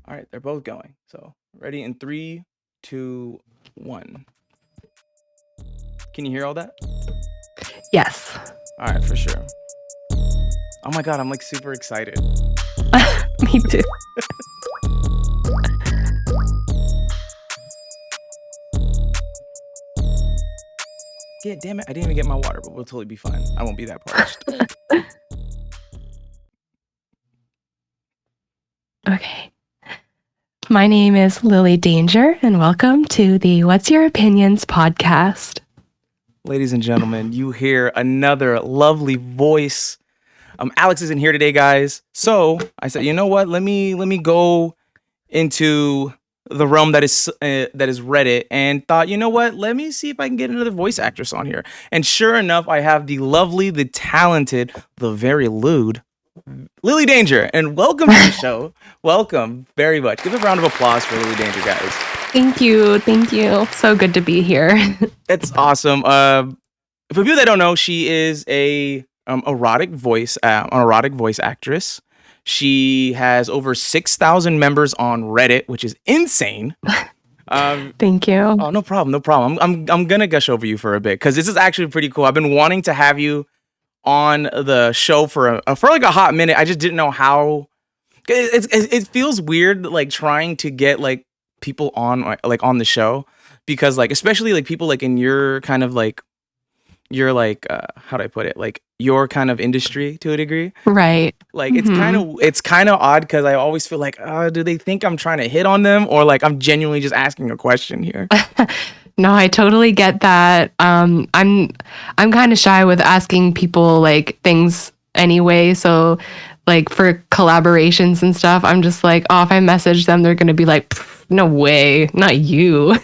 All right, they're both going. So ready in 3, 2, 1. Can you hear all that? Yes. All right, for sure. Oh my God, I'm like super excited. Me too. Yeah, damn it, I didn't even get my water, but we'll totally be fine. I won't be that parched. Okay. My name is Liliy Danger, and welcome to the What's Your Opinions podcast. Ladies and gentlemen, you hear another lovely voice. Alex isn't here today, guys. So I said, you know what? Let me go into the realm that is Reddit, and thought, you know what? Let me see if I can get another voice actress on here. And sure enough, I have the lovely, the talented, the very lewd Liliy Danger, and welcome to the show. Welcome very much. Give a round of applause for Liliy Danger, guys. Thank you. Thank you. So good to be here. It's awesome. For people that don't know, she is a erotic voice actress. She has over 6,000 members on Reddit, which is insane. Thank you. Oh, no problem, no problem. I'm gonna gush over you for a bit because this is actually pretty cool. I've been wanting to have you on the show for like a hot minute. I just didn't know how. It feels weird like trying to get like people on like on the show, because like especially like people like in your kind of like how do I put it, like your kind of industry to a degree, Right. like it's kind of odd because I always feel like, do they think I'm trying to hit on them, or like I'm genuinely just asking a question here. No, I totally get that. I'm kind of shy with asking people like things anyway. So like for collaborations and stuff, I'm just like, oh, if I message them, they're gonna be like, no way, not you.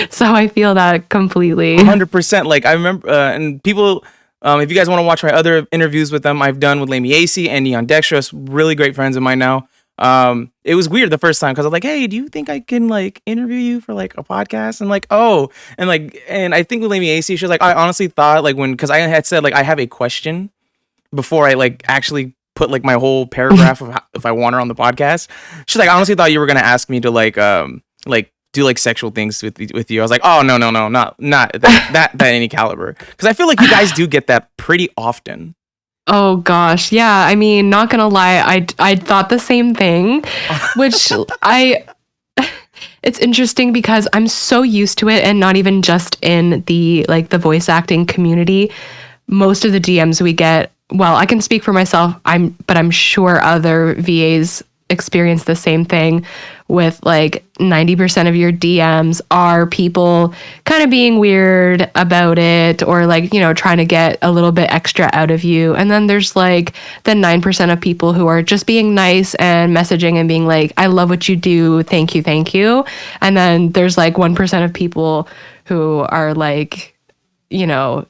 So I feel that completely. 100%. Like I remember, and people, if you guys want to watch my other interviews with them, I've done with Liliy and Neon Dextrous, really great friends of mine now. It was weird the first time because I was like, hey, do you think I can like interview you for like a podcast? And like, oh, and I think with Liliy, she was like, I honestly thought like because I had said like I have a question before I like actually put like my whole paragraph of if I want her on the podcast. She's like, I honestly thought you were gonna ask me to like do like sexual things with you. I was like, oh no, not that any caliber, because I feel like you guys do get that pretty often. Oh gosh, yeah. I mean, not gonna lie, I thought the same thing, which it's interesting because I'm so used to it, and not even just in the like the voice acting community. Most of the DMs we get, well, I can speak for myself, but I'm sure other VAs experience the same thing, with like 90% of your DMs are people kind of being weird about it, or like, you know, trying to get a little bit extra out of you. And then there's like the 9% of people who are just being nice and messaging and being like, I love what you do. Thank you. Thank you. And then there's like 1% of people who are like, you know,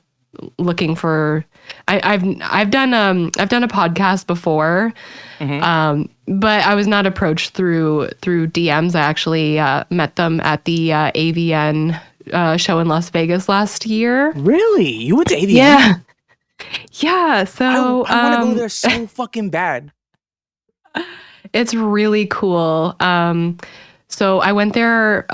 looking for, I've done a podcast before, but I was not approached through DMs. I actually met them at the AVN show in Las Vegas last year. Really? You went to AVN? Yeah. Yeah. So I want to go there so fucking bad. It's really cool. So I went there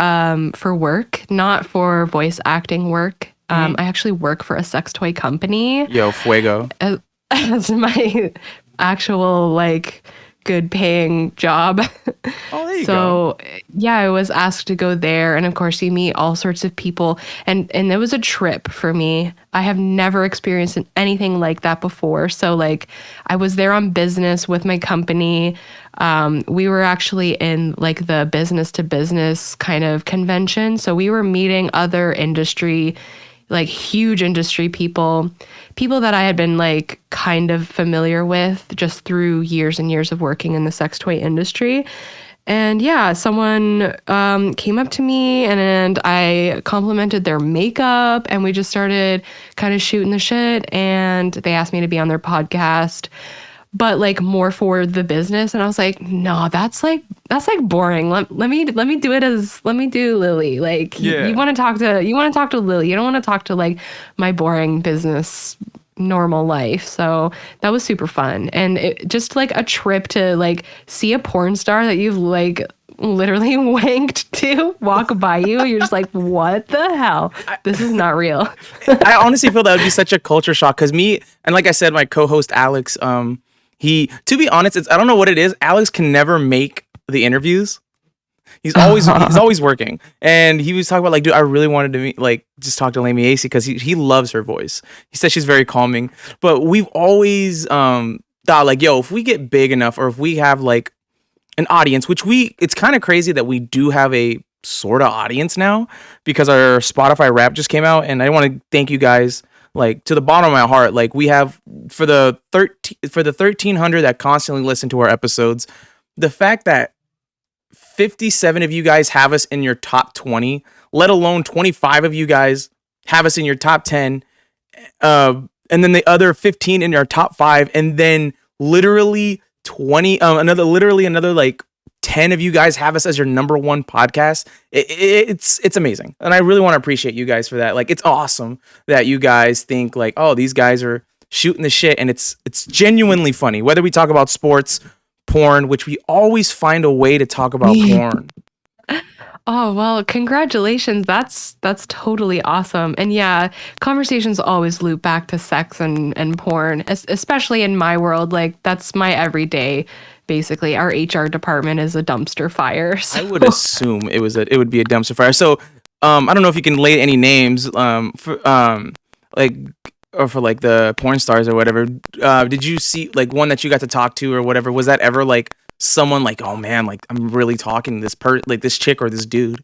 for work, not for voice acting work. I actually work for a sex toy company. Yo, fuego. As my actual like good paying job. Oh, there you go. So yeah, I was asked to go there, and of course you meet all sorts of people, and it was a trip for me. I have never experienced anything like that before. So like I was there on business with my company. We were actually in like the business to business kind of convention. So we were meeting other industry, like huge industry people that I had been like kind of familiar with just through years and years of working in the sex toy industry. And yeah, someone came up to me and I complimented their makeup, and we just started kind of shooting the shit, and they asked me to be on their podcast, but like more for the business. And I was like, no, that's like boring. Let me do Liliy. Like you want to talk to Liliy. You don't want to talk to like my boring business normal life. So that was super fun. And it just like a trip to like see a porn star that you've like literally wanked to walk by you. You're just like, what the hell? This is not real. I honestly feel that would be such a culture shock because me and like I said, my co-host Alex, he to be honest, I don't know what it is. Alex can never make the interviews. He's always working, and he was talking about like, dude, I really wanted to meet, like, just talk to Lamy AC because he loves her voice. He says she's very calming, but we've always thought like, yo, if we get big enough, or if we have like an audience, which it's kind of crazy that we do have a sort of audience now because our Spotify Wrap just came out, and I want to thank you guys like to the bottom of my heart. Like we have for the 1,300 that constantly listen to our episodes, the fact that 57 of you guys have us in your top 20, let alone 25 of you guys have us in your top 10, and then the other 15 in your top 5, and then literally another like 10 of you guys have us as your number one podcast. It's amazing, and I really want to appreciate you guys for that. Like, it's awesome that you guys think like, oh, these guys are shooting the shit, and it's genuinely funny, whether we talk about sports, porn, which we always find a way to talk about porn. Oh, well, congratulations. That's totally awesome. And yeah, conversations always loop back to sex and porn, especially in my world. Like, that's my everyday. Basically, our HR department is a dumpster fire. So. I would assume it would be a dumpster fire. So, I don't know if you can lay any names for like the porn stars or whatever. Did you see like one that you got to talk to or whatever? Was that ever like someone like, oh man, like I'm really talking to this chick or this dude?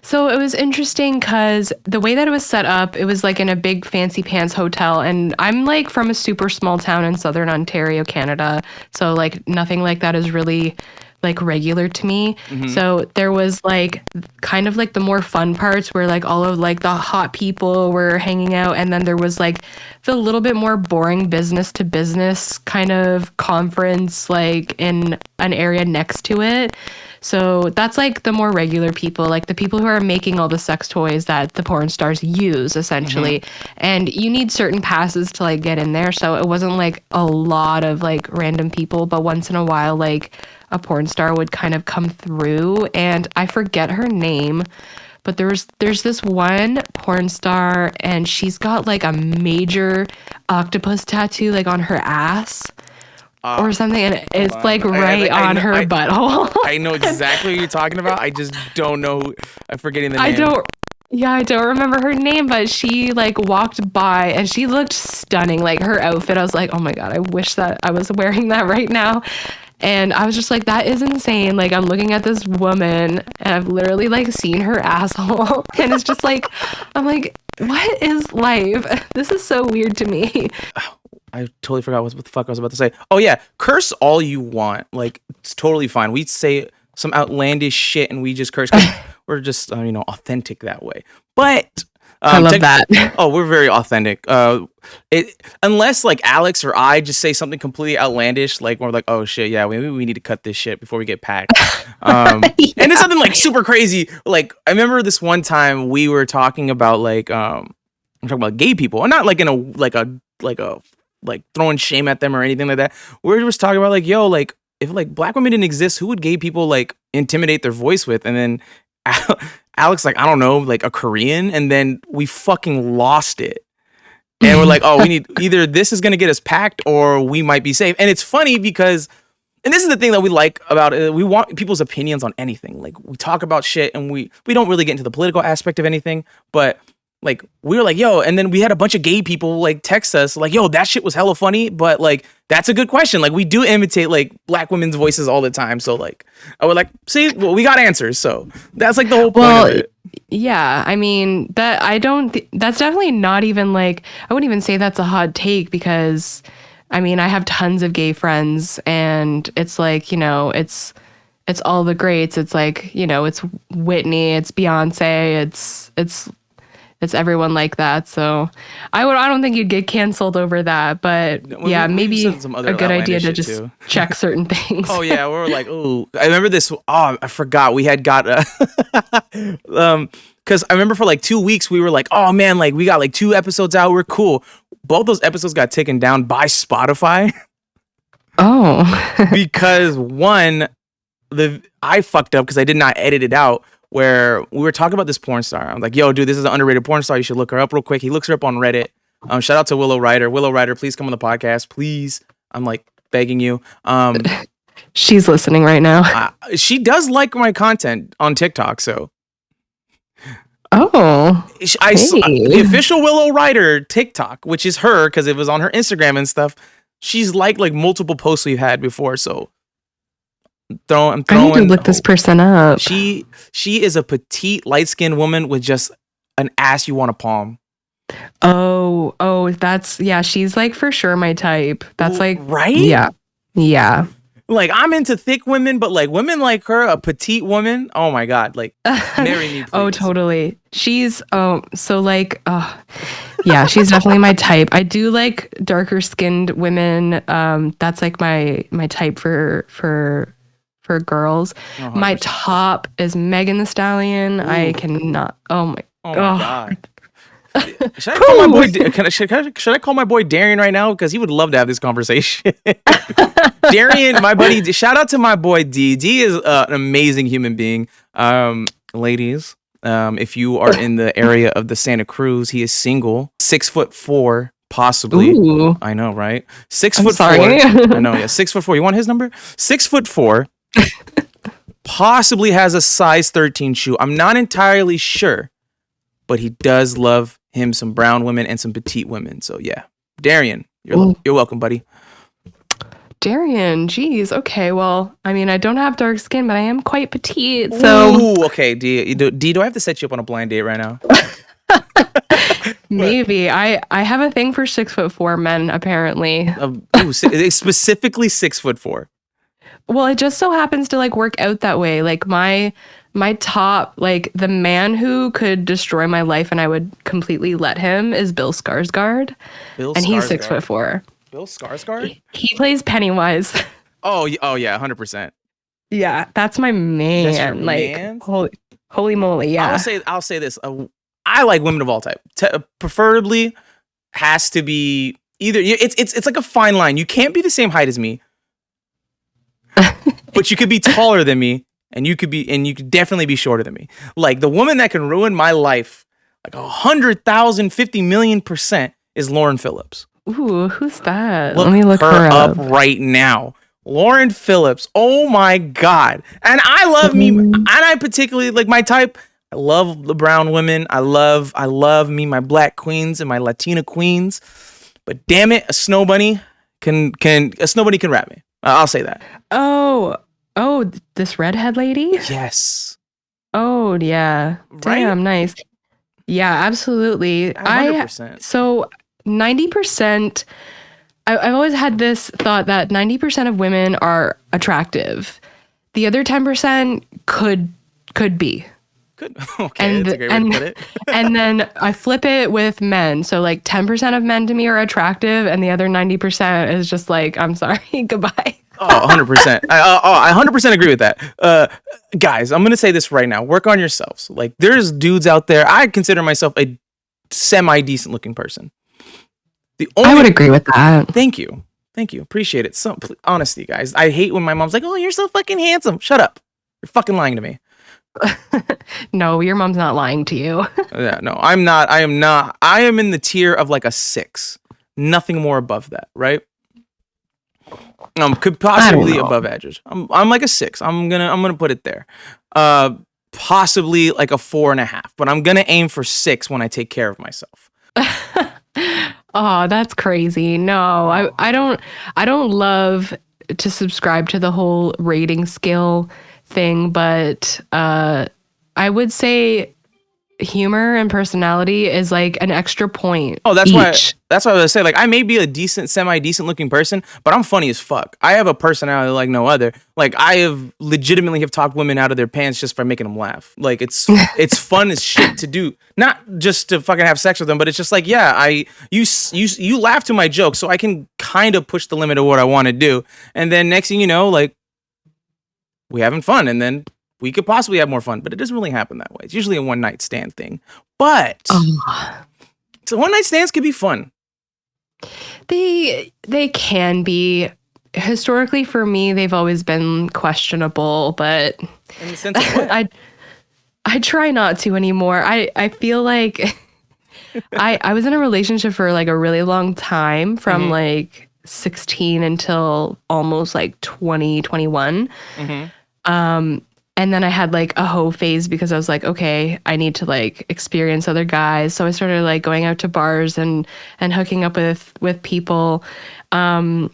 So it was interesting because the way that it was set up, it was like in a big fancy pants hotel. And I'm like from a super small town in southern Ontario, Canada. So like nothing like that is really like regular to me. Mm-hmm. So there was like kind of like the more fun parts where like all of like the hot people were hanging out, and then there was like the little bit more boring business to business kind of conference like in an area next to it. So that's like the more regular people, like the people who are making all the sex toys that the porn stars use essentially. Mm-hmm. And you need certain passes to like get in there. So it wasn't like a lot of like random people, but once in a while, like a porn star would kind of come through, and I forget her name, but there's this one porn star, and she's got like a major octopus tattoo like on her ass. Or something, and it's like right on her butthole. I know exactly what you're talking about. I just don't know. I'm forgetting the name. I don't remember her name, but she like walked by and she looked stunning. Like her outfit, I was like, oh my God, I wish that I was wearing that right now. And I was just like, that is insane. Like, I'm looking at this woman and I've literally like seen her asshole. And it's just like, I'm like, what is life? This is so weird to me. I totally forgot what the fuck I was about to say. Oh yeah, curse all you want. Like, it's totally fine. We say some outlandish shit and we just curse. We're just authentic that way. But I love that. Oh, we're very authentic. Unless like Alex or I just say something completely outlandish, like we're like, oh shit, yeah, maybe we need to cut this shit before we get packed. Yeah. And it's something like super crazy. Like, I remember this one time we were talking about like I'm talking about gay people, and not like in a like throwing shame at them or anything like that. We're just talking about like, yo, like if like black women didn't exist, who would gay people like intimidate their voice with? And then Alex, like, I don't know, like a Korean, and then we fucking lost it. And we're like, oh, we need either this is gonna get us packed or we might be safe. And it's funny because, and this is the thing that we like about it, we want people's opinions on anything. Like, we talk about shit and we don't really get into the political aspect of anything, but like we were like, yo, and then we had a bunch of gay people like text us like, yo, that shit was hella funny, but like that's a good question. Like, we do imitate like black women's voices all the time, so like I would like, see, well, we got answers, so that's like the whole point of it. Yeah, I mean that's definitely not even like, I wouldn't even say that's a hot take, because I mean I have tons of gay friends and it's like, it's all the greats. It's like, it's Whitney, it's Beyonce, it's everyone like that. So I don't think you'd get canceled over that, but yeah, maybe a good idea to just check certain things. Oh yeah, we were like, oh, I remember this. Oh, I forgot we had got because I remember for like 2 weeks we were like, oh man, like we got like 2 episodes out, we're cool. Both those episodes got taken down by Spotify. Oh, because one, I fucked up because I did not edit it out. Where we were talking about this porn star. I'm like, yo, dude, this is an underrated porn star. You should look her up real quick. He looks her up on Reddit. Shout out to Willow Ryder. Willow Ryder, please come on the podcast, please. I'm like begging you. She's listening right now. She does like my content on TikTok, so. Oh, The official Willow Ryder TikTok, which is her because it was on her Instagram and stuff. She's like multiple posts we've had before, so I'm throwing. I need to look this person up. She is a petite, light-skinned woman with just an ass you want to palm. Oh, she's like for sure my type. That's like right. Yeah. Like I'm into thick women, but like women like her, a petite woman. Oh my god, like marry me, please. Oh, totally. She's so like yeah, she's definitely my type. I do like darker skinned women. That's like my type for girls. 100%. My top is Megan the Stallion. Ooh. I cannot. Oh my god. Should I call my boy? Should I call my boy Darian right now? Because he would love to have this conversation. Darian, my buddy. Shout out to my boy D. D is an amazing human being. Ladies, if you are in the area of the Santa Cruz, he is single, 6'4", possibly. Ooh. I know, right? 6'4". I know, yeah, 6'4". You want his number? 6'4". Possibly has a size 13 shoe. I'm not entirely sure, but he does love him some brown women and some petite women. So yeah, Darian, you're welcome, buddy. Darian, geez, okay. Well, I mean, I don't have dark skin, but I am quite petite. So okay, D, do I have to set you up on a blind date right now? Maybe. I have a thing for 6'4" men, apparently. Specifically 6'4". Well, it just so happens to like work out that way. Like my top, like the man who could destroy my life and I would completely let him is Bill Skarsgård. He's 6'4". Bill Skarsgård? He plays Pennywise. Oh yeah, 100%. Yeah, that's my man. That's your like man? Holy moly, yeah. I'll say this. I like women of all type. Preferably has to be either. It's like a fine line. You can't be the same height as me, but you could be taller than me. And you could definitely be shorter than me. Like the woman that can ruin my life, like 100,000, 50 million% is Lauren Phillips. Ooh, who's that? Let me look her up right now. Lauren Phillips. Oh my god! And I love me, and I particularly like my type. I love the brown women. I love me my black queens and my Latina queens. But damn it, a snow bunny can rap me. I'll say that. Oh, this redhead lady? Yes. Oh, yeah. Right? Damn, nice. Yeah, absolutely. 100%. So 90%, I've always had this thought that 90% of women are attractive. The other 10% could be. Good. Okay, that's a great way to put it. And then I flip it with men. So like 10% of men to me are attractive and the other 90% is just like, I'm sorry, goodbye. Oh, 100%. I 100% agree with that. Guys, I'm going to say this right now. Work on yourselves. Like, there's dudes out there. I consider myself a semi-decent looking person. I would agree with that. Thank you. Appreciate it. Honesty, guys. I hate when my mom's like, oh, you're so fucking handsome. Shut up. You're fucking lying to me. No, your mom's not lying to you. Yeah, no, I'm not. I am not. I am in the tier of like a 6. Nothing more above that, right? Could possibly above average. I'm like a 6. I'm gonna put it there. Possibly like a 4.5, but I'm gonna aim for 6 when I take care of myself. Oh, that's crazy. No, I don't love to subscribe to the whole rating scale thing, but I would say humor and personality is like an extra point. Oh, that's why I was say, like, I may be a semi-decent looking person, but I'm funny as fuck. I have a personality like no other. Like, I have legitimately talked women out of their pants just by making them laugh. Like, it's fun as shit to do. Not just to fucking have sex with them, but it's just like, yeah, you laugh to my jokes, so I can kind of push the limit of what I want to do. And then next thing you know, like, we having fun, and then we could possibly have more fun, but it doesn't really happen that way. It's usually a one-night stand thing. But so one-night stands can be fun. They can be. historically for me, they've always been questionable, but In the sense of what? I try not to anymore. I feel like I was in a relationship for like a really long time from Mm-hmm. like 16 until almost like 2021. Mm-hmm. And then I had like a hoe phase because I was like, okay, I need to like experience other guys. So I started like going out to bars and hooking up with people. And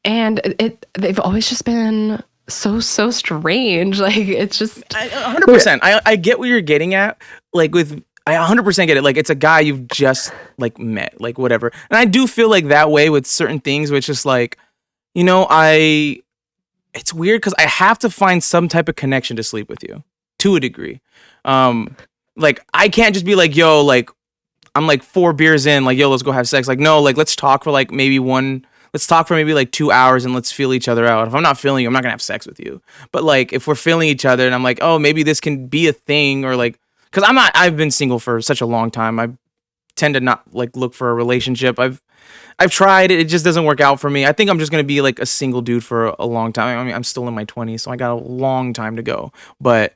they've always just been so strange. Like it's just 100%. I get what you're getting at. Like with, I 100% get it. Like it's a guy you've just like met, like whatever. And I do feel like that way with certain things, which is like, you know, it's weird because I have to find some type of connection to sleep with you to a degree. Like I can't just be like, yo, like I'm like 4 beers in, like, yo, let's go have sex. Like, no, like let's talk for like let's talk for maybe like 2 hours and let's feel each other out. If I'm not feeling you, I'm not gonna have sex with you. But like if we're feeling each other and I'm like, oh, maybe this can be a thing, or like, because I've been single for such a long time. I tend to not like look for a relationship. I've tried it. It just doesn't work out for me. I think I'm just going to be like a single dude for a long time. I mean, I'm still in my 20s, so I got a long time to go. But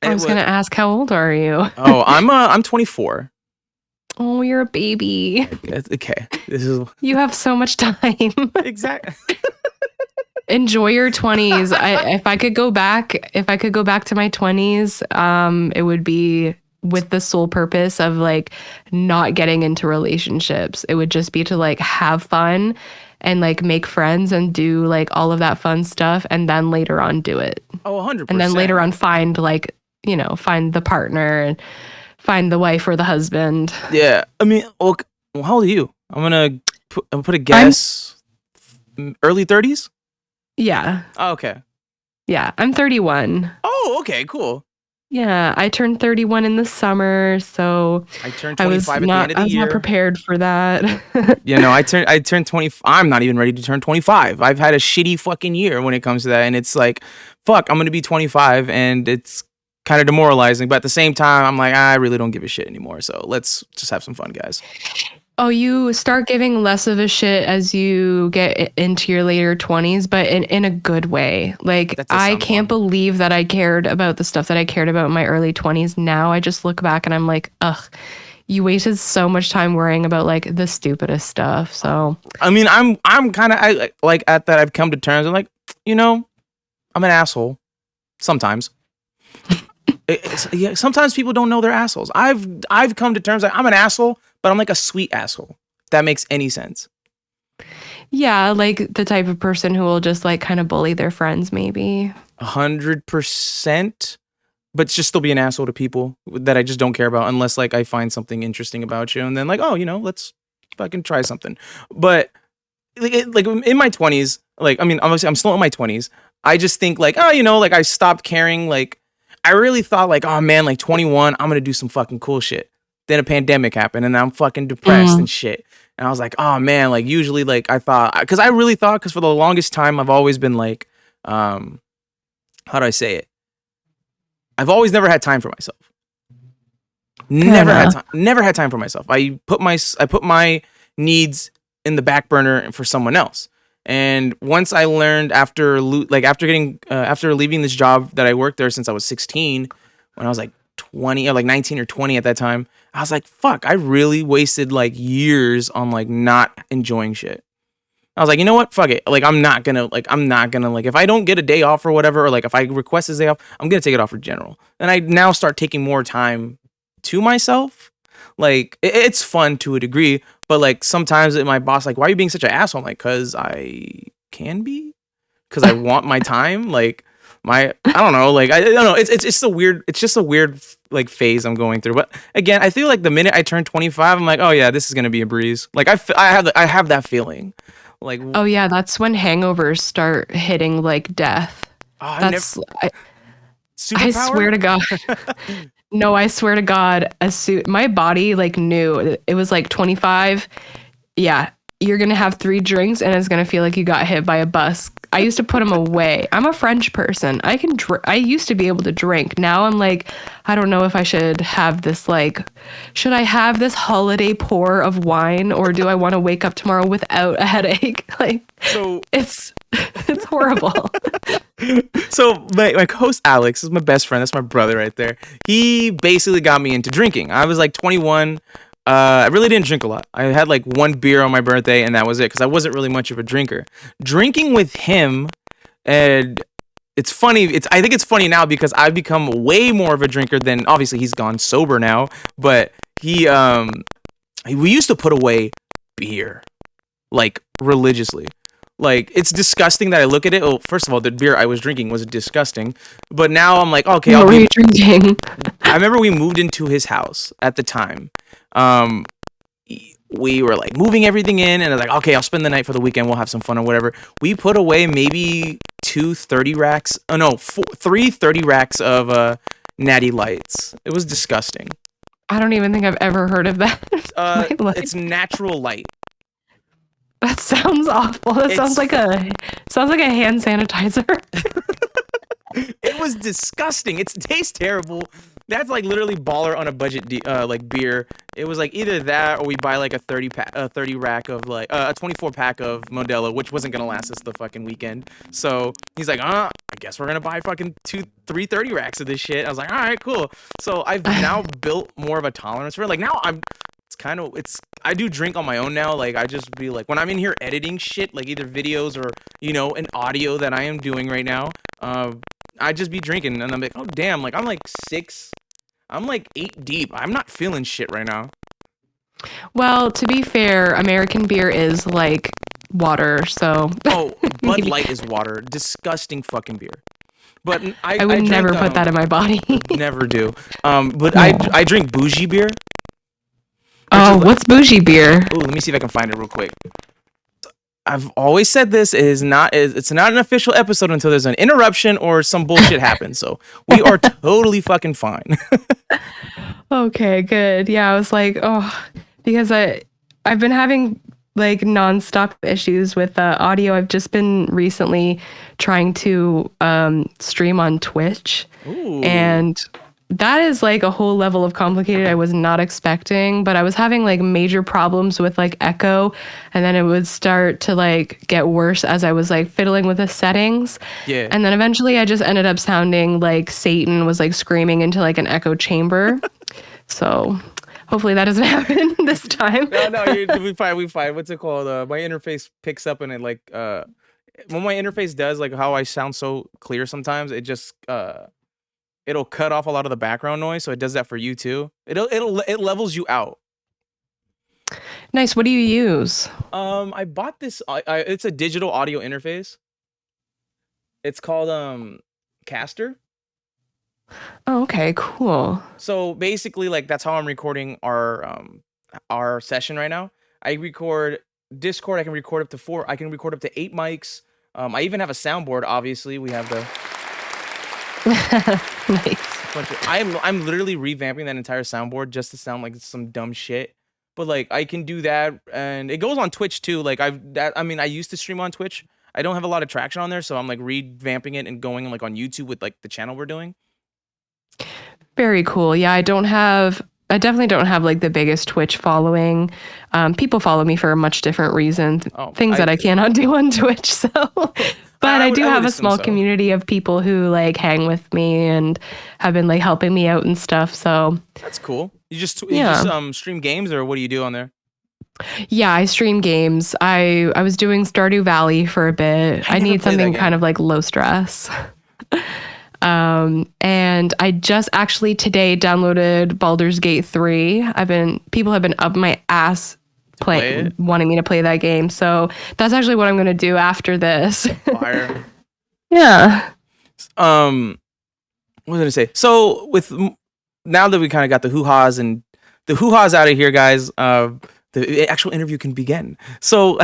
I was going to ask, how old are you? Oh, I'm 24. Oh, you're a baby. Okay. This is You have so much time. exactly. Enjoy your 20s. If I could go back to my 20s, it would be with the sole purpose of like not getting into relationships. It would just be to like have fun and like make friends and do like all of that fun stuff, and then later on do it. Oh, 100%. And then later on find like, you know, find the partner and find the wife or the husband. Yeah. I mean, look, how old are you? I'm gonna put a guess. Early 30s? Yeah. Oh, okay. Yeah, I'm 31. Oh, okay, cool. Yeah, I turned 31 in the summer, so I turned 25 at the end of the year. I was not prepared for that. You know, I turned 20. I'm not even ready to turn 25. I've had a shitty fucking year when it comes to that, and it's like, fuck, I'm gonna be 25, and it's kind of demoralizing. But at the same time, I'm like, I really don't give a shit anymore. So let's just have some fun, guys. Oh, you start giving less of a shit as you get into your later 20s, but in a good way. Like, I can't believe that I cared about the stuff that I cared about in my early 20s. Now I just look back and I'm like, ugh, you wasted so much time worrying about like the stupidest stuff. So, I mean, I'm kind of like at that. I've come to terms. I'm like, you know, I'm an asshole sometimes. Yeah, sometimes people don't know they're assholes. I've come to terms like I'm an asshole, but I'm like a sweet asshole. If that makes any sense. Yeah, like the type of person who will just like kind of bully their friends, maybe. 100%, but just still be an asshole to people that I just don't care about unless like I find something interesting about you, and then like, oh, you know, let's fucking try something. But like in my 20s, like I mean, obviously I'm still in my 20s. I just think like, oh, you know, like I stopped caring. Like I really thought like, oh man, like 21, I'm gonna do some fucking cool shit. Then a pandemic happened and I'm fucking depressed and shit. And I was like, oh man, like usually like I thought, because I really thought, because for the longest time I've always been like, how do I say it? I've always never had time for myself. Never had time for myself. I put my needs in the back burner for someone else. And once I learned after leaving this job that I worked there since I was 16, when I was like 20 or like 19 or 20 at that time, I was like, fuck, I really wasted like years on like not enjoying shit. I was like, you know what? Fuck it. Like, I'm not gonna, if I don't get a day off or whatever, or like if I request this day off, I'm gonna take it off for general. And I now start taking more time to myself. Like, it's fun to a degree, but like sometimes my boss, like, why are you being such an asshole? I'm like, cause I can be, cause I want my time. Like, I don't know. Like, I don't know. It's just a weird like phase I'm going through. But again, I feel like the minute I turn 25, I'm like, oh yeah, this is gonna be a breeze. Like I have that feeling. Like, oh yeah, that's when hangovers start hitting like death. I swear to God. No, I swear to God, my body like knew it was like 25. Yeah, you're gonna have 3 drinks and it's gonna feel like you got hit by a bus. I used to put them away. I'm a French person. I used to be able to drink. Now I'm like, I don't know if I should have this, like, should I have this holiday pour of wine, or do I want to wake up tomorrow without a headache? Like, So it's horrible. So my co-host Alex is my best friend. That's my brother right there. He basically got me into drinking. I was like 21. I really didn't drink a lot. I had like one beer on my birthday, and that was it, because I wasn't really much of a drinker. Drinking with him, and it's funny. I think it's funny now because I've become way more of a drinker than, obviously he's gone sober now. But we used to put away beer like religiously. Like, it's disgusting that I look at it. Oh, first of all, the beer I was drinking was disgusting. But now I'm like, okay, What were you drinking? I remember we moved into his house at the time. We were like moving everything in, and I was like, okay, I'll spend the night for the weekend. We'll have some fun or whatever. We put away maybe 3 racks of Natty Lights. It was disgusting. I don't even think I've ever heard of that. It's natural light. That sounds awful. That sounds like a hand sanitizer. It was disgusting. It tastes terrible. That's like literally baller on a budget like beer. It was like either that, or we buy like a 30 rack of like a 24 pack of Modelo, which wasn't gonna last us the fucking weekend. So he's like, I guess we're gonna buy fucking 3 30 racks of this shit. I was like, all right, cool. So I've now built more of a tolerance for it. Like now I do drink on my own now. Like, I just be like, when I'm in here editing shit, like either videos or, an audio that I am doing right now, I just be drinking, and I'm like, oh damn, like I'm like 8 deep. I'm not feeling shit right now. Well, to be fair, American beer is like water, so. Oh, Bud Light is water. Disgusting fucking beer. But I would never put that in my body. Never do. But I drink bougie beer. Oh, what's bougie beer? Ooh, let me see if I can find it real quick. I've always said this it's not an official episode until there's an interruption or some bullshit happens. So we are totally fucking fine. Okay, good. Yeah, I was like, because I've been having like nonstop issues with audio. I've just been recently trying to stream on Twitch. Ooh. And that is like a whole level of complicated I was not expecting, but I was having like major problems with like echo, and then it would start to like get worse as I was like fiddling with the settings. Yeah. And then eventually I just ended up sounding like Satan was like screaming into like an echo chamber. So hopefully that doesn't happen this time. No, we fine. What's it called? My interface picks up, and it like when my interface does, like how I sound so clear sometimes, it just it'll cut off a lot of the background noise, so it does that for you too. It levels you out. Nice. What do you use? I bought this. It's a digital audio interface. It's called Caster. Oh, okay, cool. So basically, like that's how I'm recording our session right now. I record Discord. I can record up to 4. I can record up to 8 mics. I even have a soundboard. Obviously, we have the. Nice. I'm literally revamping that entire soundboard just to sound like some dumb shit. But like I can do that, and it goes on Twitch too. Like I used to stream on Twitch. I don't have a lot of traction on there, so I'm like revamping it and going like on YouTube with like the channel we're doing. Very cool. Yeah, I definitely don't have like the biggest Twitch following. People follow me for a much different reason. Things that I cannot do on Twitch. So, but I do have a small community of people who like hang with me and have been like helping me out and stuff. So that's cool. You just stream games, or what do you do on there? Yeah, I stream games. I was doing Stardew Valley for a bit. I need something kind of like low stress. And I just actually today downloaded Baldur's Gate 3. People have been up my ass wanting me to play that game. So that's actually what I'm going to do after this. Fire. Yeah. What was I going to say? So now that we kind of got the hoo-has out of here, guys, the actual interview can begin. So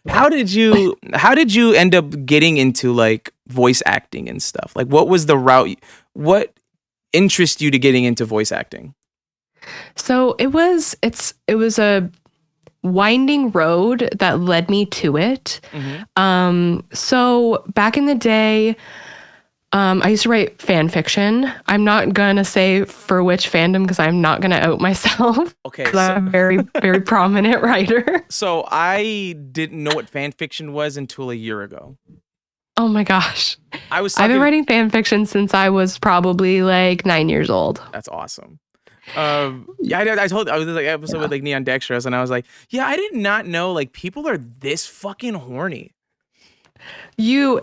how did you end up getting into like voice acting and stuff? Like what was the route? What interested you to getting into voice acting? So it was winding road that led me to it. So back in the day, I used to write fan fiction. I'm not gonna say for which fandom because I'm not gonna out myself. Okay, because I'm a very, very prominent writer. so I didn't know what fan fiction was until a year ago. Oh my gosh. I was I've been talking. writing fan fiction since I was probably like 9 years old. That's awesome. Yeah, I told I was in like episode with like Neon Dextrous, and I was like, yeah, I did not know like people are this fucking horny. You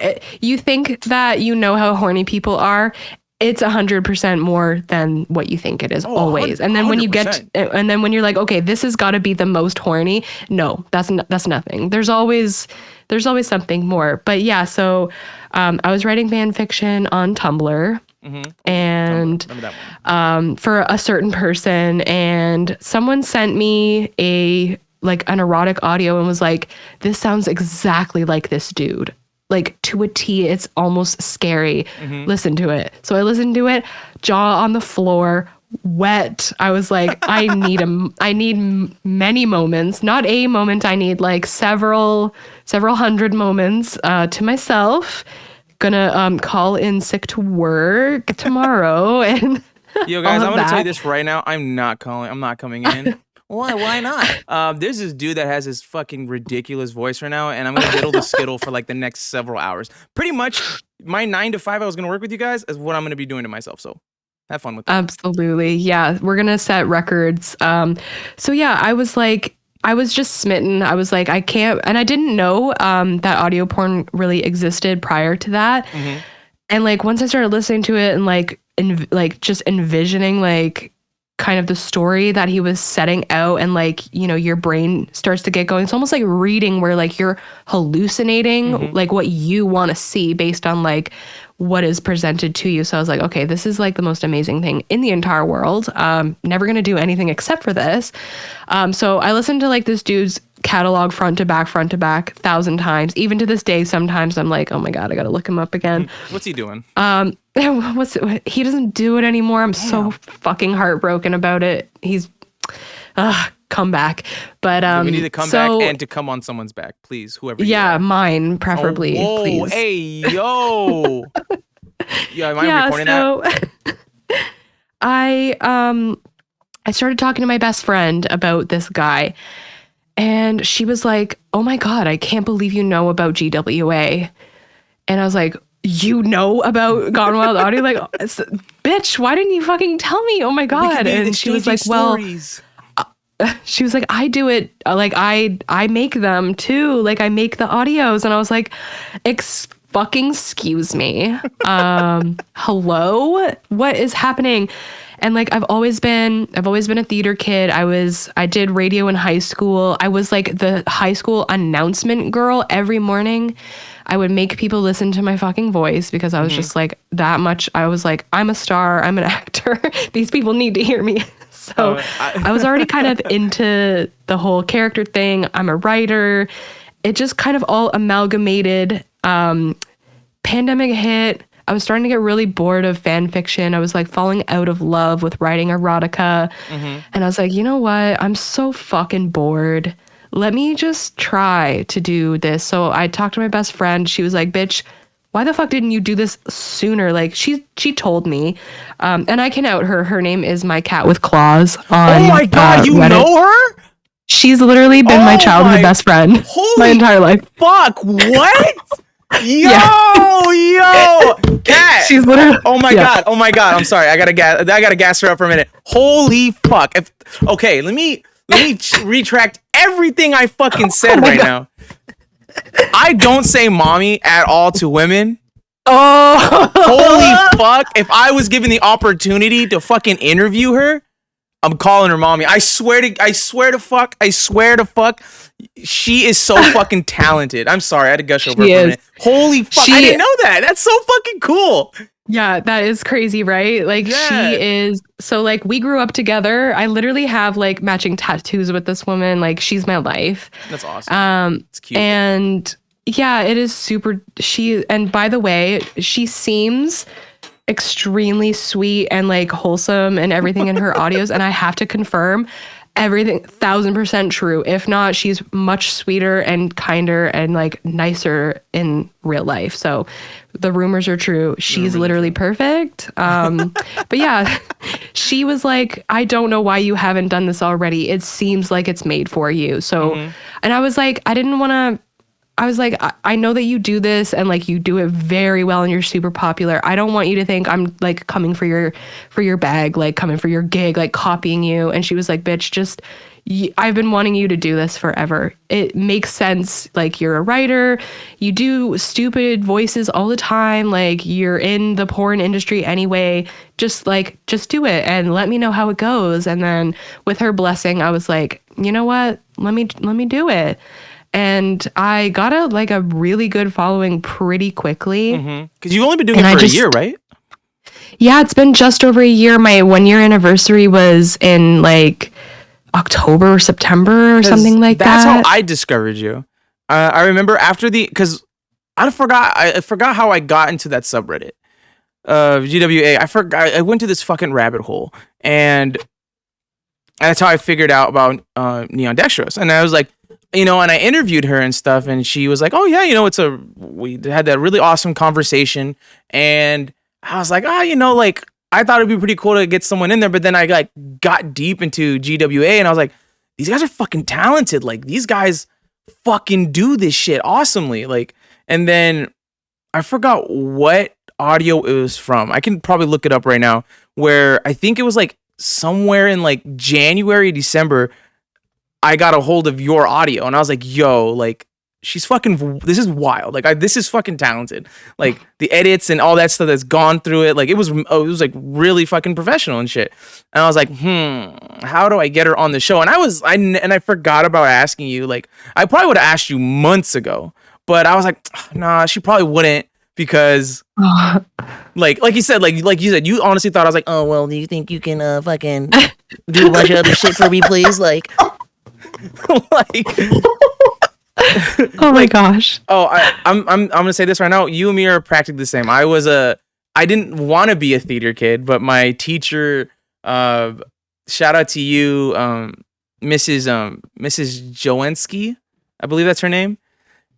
think that you know how horny people are. It's 100% more than what you think it is, always. And then when you get, and then when you're like, okay, this has got to be the most horny. No, that's nothing. There's always something more. But yeah, so I was writing fan fiction on Tumblr. And for a certain person, and someone sent me an erotic audio and was like, this sounds exactly like this dude, like to a T. It's almost scary. Listen to it. So I listened to it, jaw on the floor, wet. I was like, I need many moments, not a moment. I need like several hundred moments to myself. Gonna call in sick to work tomorrow. And yo guys, I'm gonna tell you this right now. I'm not coming in. Why not? There's this dude that has this fucking ridiculous voice right now, and I'm gonna diddle the skittle for like the next several hours. Pretty much my 9 to 5 I was gonna work with you guys is what I'm gonna be doing to myself. So have fun with that. Absolutely. Yeah. We're gonna set records. So yeah, I was just smitten. I was like, I can't, and I didn't know that audio porn really existed prior to that. And like once I started listening to it and like just envisioning like kind of the story that he was setting out, and like, you know, your brain starts to get going. It's almost like reading where like you're hallucinating like what you want to see based on like what is presented to you. So I was like, okay, this is like the most amazing thing in the entire world. Never going to do anything except for this. So I listened to like this dude's catalog front to back 1,000 times. Even to this day, sometimes I'm like, oh my God, I got to look him up again. What's he doing? He doesn't do it anymore. I'm so fucking heartbroken about it. He's come back. But we need to come back and to come on someone's back, please. Whoever. Yeah, mine preferably. Oh, please. Hey, yo. Yeah, am I recording that? I started talking to my best friend about this guy, and she was like, "Oh my God, I can't believe you know about GWA." And I was like, "You know about Gone Wild Audio? Like, bitch, why didn't you fucking tell me? Oh my God." And she was like, stories. she was like, I do it. Like, I make them too. Like, I make the audios. And I was like, fucking excuse me. Hello? What is happening? And like, I've always been a theater kid. I did radio in high school. I was like the high school announcement girl every morning. I would make people listen to my fucking voice because I was just like that much. I was like, I'm a star. I'm an actor. These people need to hear me. So I was already kind of into the whole character thing. I'm a writer. It just kind of all amalgamated. Pandemic hit. I was starting to get really bored of fan fiction. I was like falling out of love with writing erotica. And I was like, you know what? I'm so fucking bored. Let me just try to do this. So I talked to my best friend. She was like, bitch, why the fuck didn't you do this sooner? Like she told me, and I can out her. Her name is My Cat with Claws. On, oh my God, you Reddit. know her? She's literally been my childhood best friend my entire life. Fuck, what? Yo, Cat. She's literally. Oh my God. I'm sorry. I gotta gas her up for a minute. Holy fuck. Okay, let me retract everything I fucking said right now. I don't say mommy at all to women. Oh, holy fuck. If I was given the opportunity to fucking interview her, I'm calling her mommy. I swear to fuck. She is so fucking talented. I'm sorry, I had to gush over her for a minute. Holy fuck, I didn't know that. That's so fucking cool. Yeah, that is crazy, right? Like she is, so like we grew up together. I literally have like matching tattoos with this woman. Like she's my life. That's awesome. It's cute. And yeah, it is super, and by the way, she seems extremely sweet and like wholesome and everything in her audios. And I have to confirm, everything 1000% true. If not, she's much sweeter and kinder and like nicer in real life. So the rumors are true. She's literally perfect. But yeah, she was like, I don't know why you haven't done this already. It seems like it's made for you. So, and I was like, I was like, I know that you do this and like you do it very well and you're super popular. I don't want you to think I'm like coming for your bag, like coming for your gig, like copying you. And she was like, bitch, just, I've been wanting you to do this forever. It makes sense. Like you're a writer, you do stupid voices all the time. Like you're in the porn industry anyway. Just do it and let me know how it goes. And then with her blessing, I was like, you know what? Let me do it. And I got a really good following pretty quickly. Because you've only been doing it for a year, right? Yeah, it's been just over a year. My 1-year anniversary was in like October or September or something like that. That's how I discovered you. I remember after because I forgot how I got into that subreddit of GWA. I forgot. I went to this fucking rabbit hole, and that's how I figured out about Neon Dextrose. And I was like, and I interviewed her and stuff, and she was like, oh yeah, we had that really awesome conversation. And I was like, like, I thought it'd be pretty cool to get someone in there, but then I like got deep into GWA and I was like, these guys are fucking talented. Like these guys fucking do this shit awesomely. Like, and then I forgot what audio it was from. I can probably look it up right now, where I think it was like somewhere in like January, December, I got a hold of your audio and I was like, yo, like this is wild. Like this is fucking talented. Like the edits and all that stuff that's gone through it. Like it was like really fucking professional and shit. And I was like, how do I get her on the show? And I forgot about asking you. Like I probably would have asked you months ago, but I was like, nah, she probably wouldn't, because like you said, you honestly thought I was like, oh, well, do you think you can fucking do a bunch of other shit for me, please? Like, like, oh my gosh. Oh, I'm gonna say this right now. You and me are practically the same. I didn't want to be a theater kid, but my teacher, shout out to you, Mrs. Jowensky, I believe that's her name.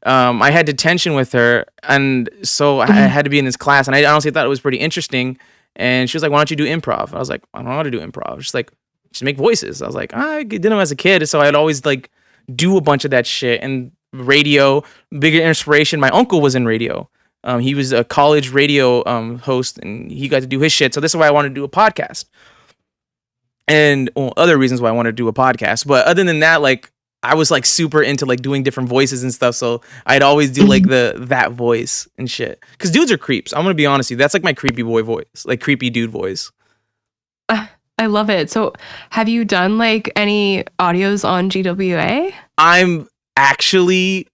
I had detention with her, and so I had to be in this class, and I honestly thought it was pretty interesting. And she was like, "Why don't you do improv?" I was like, "I don't know how to do improv." She's like, "Just make voices." I was like, "I did them as a kid, so I'd always like do a bunch of that shit." And radio, bigger inspiration. My uncle was in radio. He was a college radio host, and he got to do his shit. So this is why I wanted to do a podcast, and other reasons why I wanted to do a podcast. But other than that, like I was like super into like doing different voices and stuff. So I'd always do like that voice and shit. Because dudes are creeps. I'm gonna be honest with you. That's like my creepy boy voice, like creepy dude voice. I love it. So have you done like any audios on GWA? I'm actually,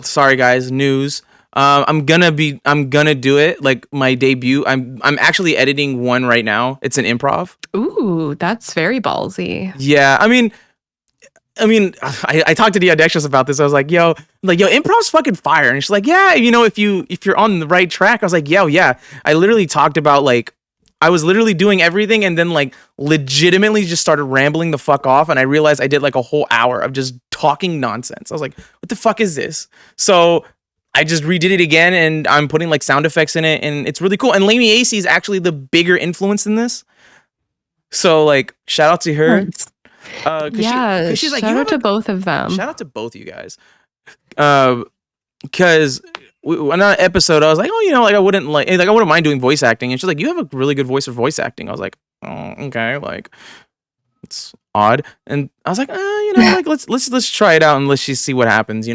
sorry guys, news. I'm gonna do it, like my debut. I'm actually editing one right now. It's an improv. Ooh, that's very ballsy. Yeah, I mean, I talked to the Dextrose about this. I was like, yo, improv's fucking fire. And she's like, yeah, if you're on the right track. I was like, yeah. I literally talked about like, I was literally doing everything and then like legitimately just started rambling the fuck off. And I realized I did like a whole hour of just talking nonsense. I was like, what the fuck is this? So I just redid it again, and I'm putting like sound effects in it, and it's really cool. And Liliy AC is actually the bigger influence in this. So like, shout out to her. Yeah, she's like, shout out to both of them. Shout out to both you guys. Because on an episode, I was like, oh, like I wouldn't mind doing voice acting, and she's like, you have a really good voice for voice acting. I was like, oh, okay, like it's odd, and I was like, like let's try it out and let's just see what happens,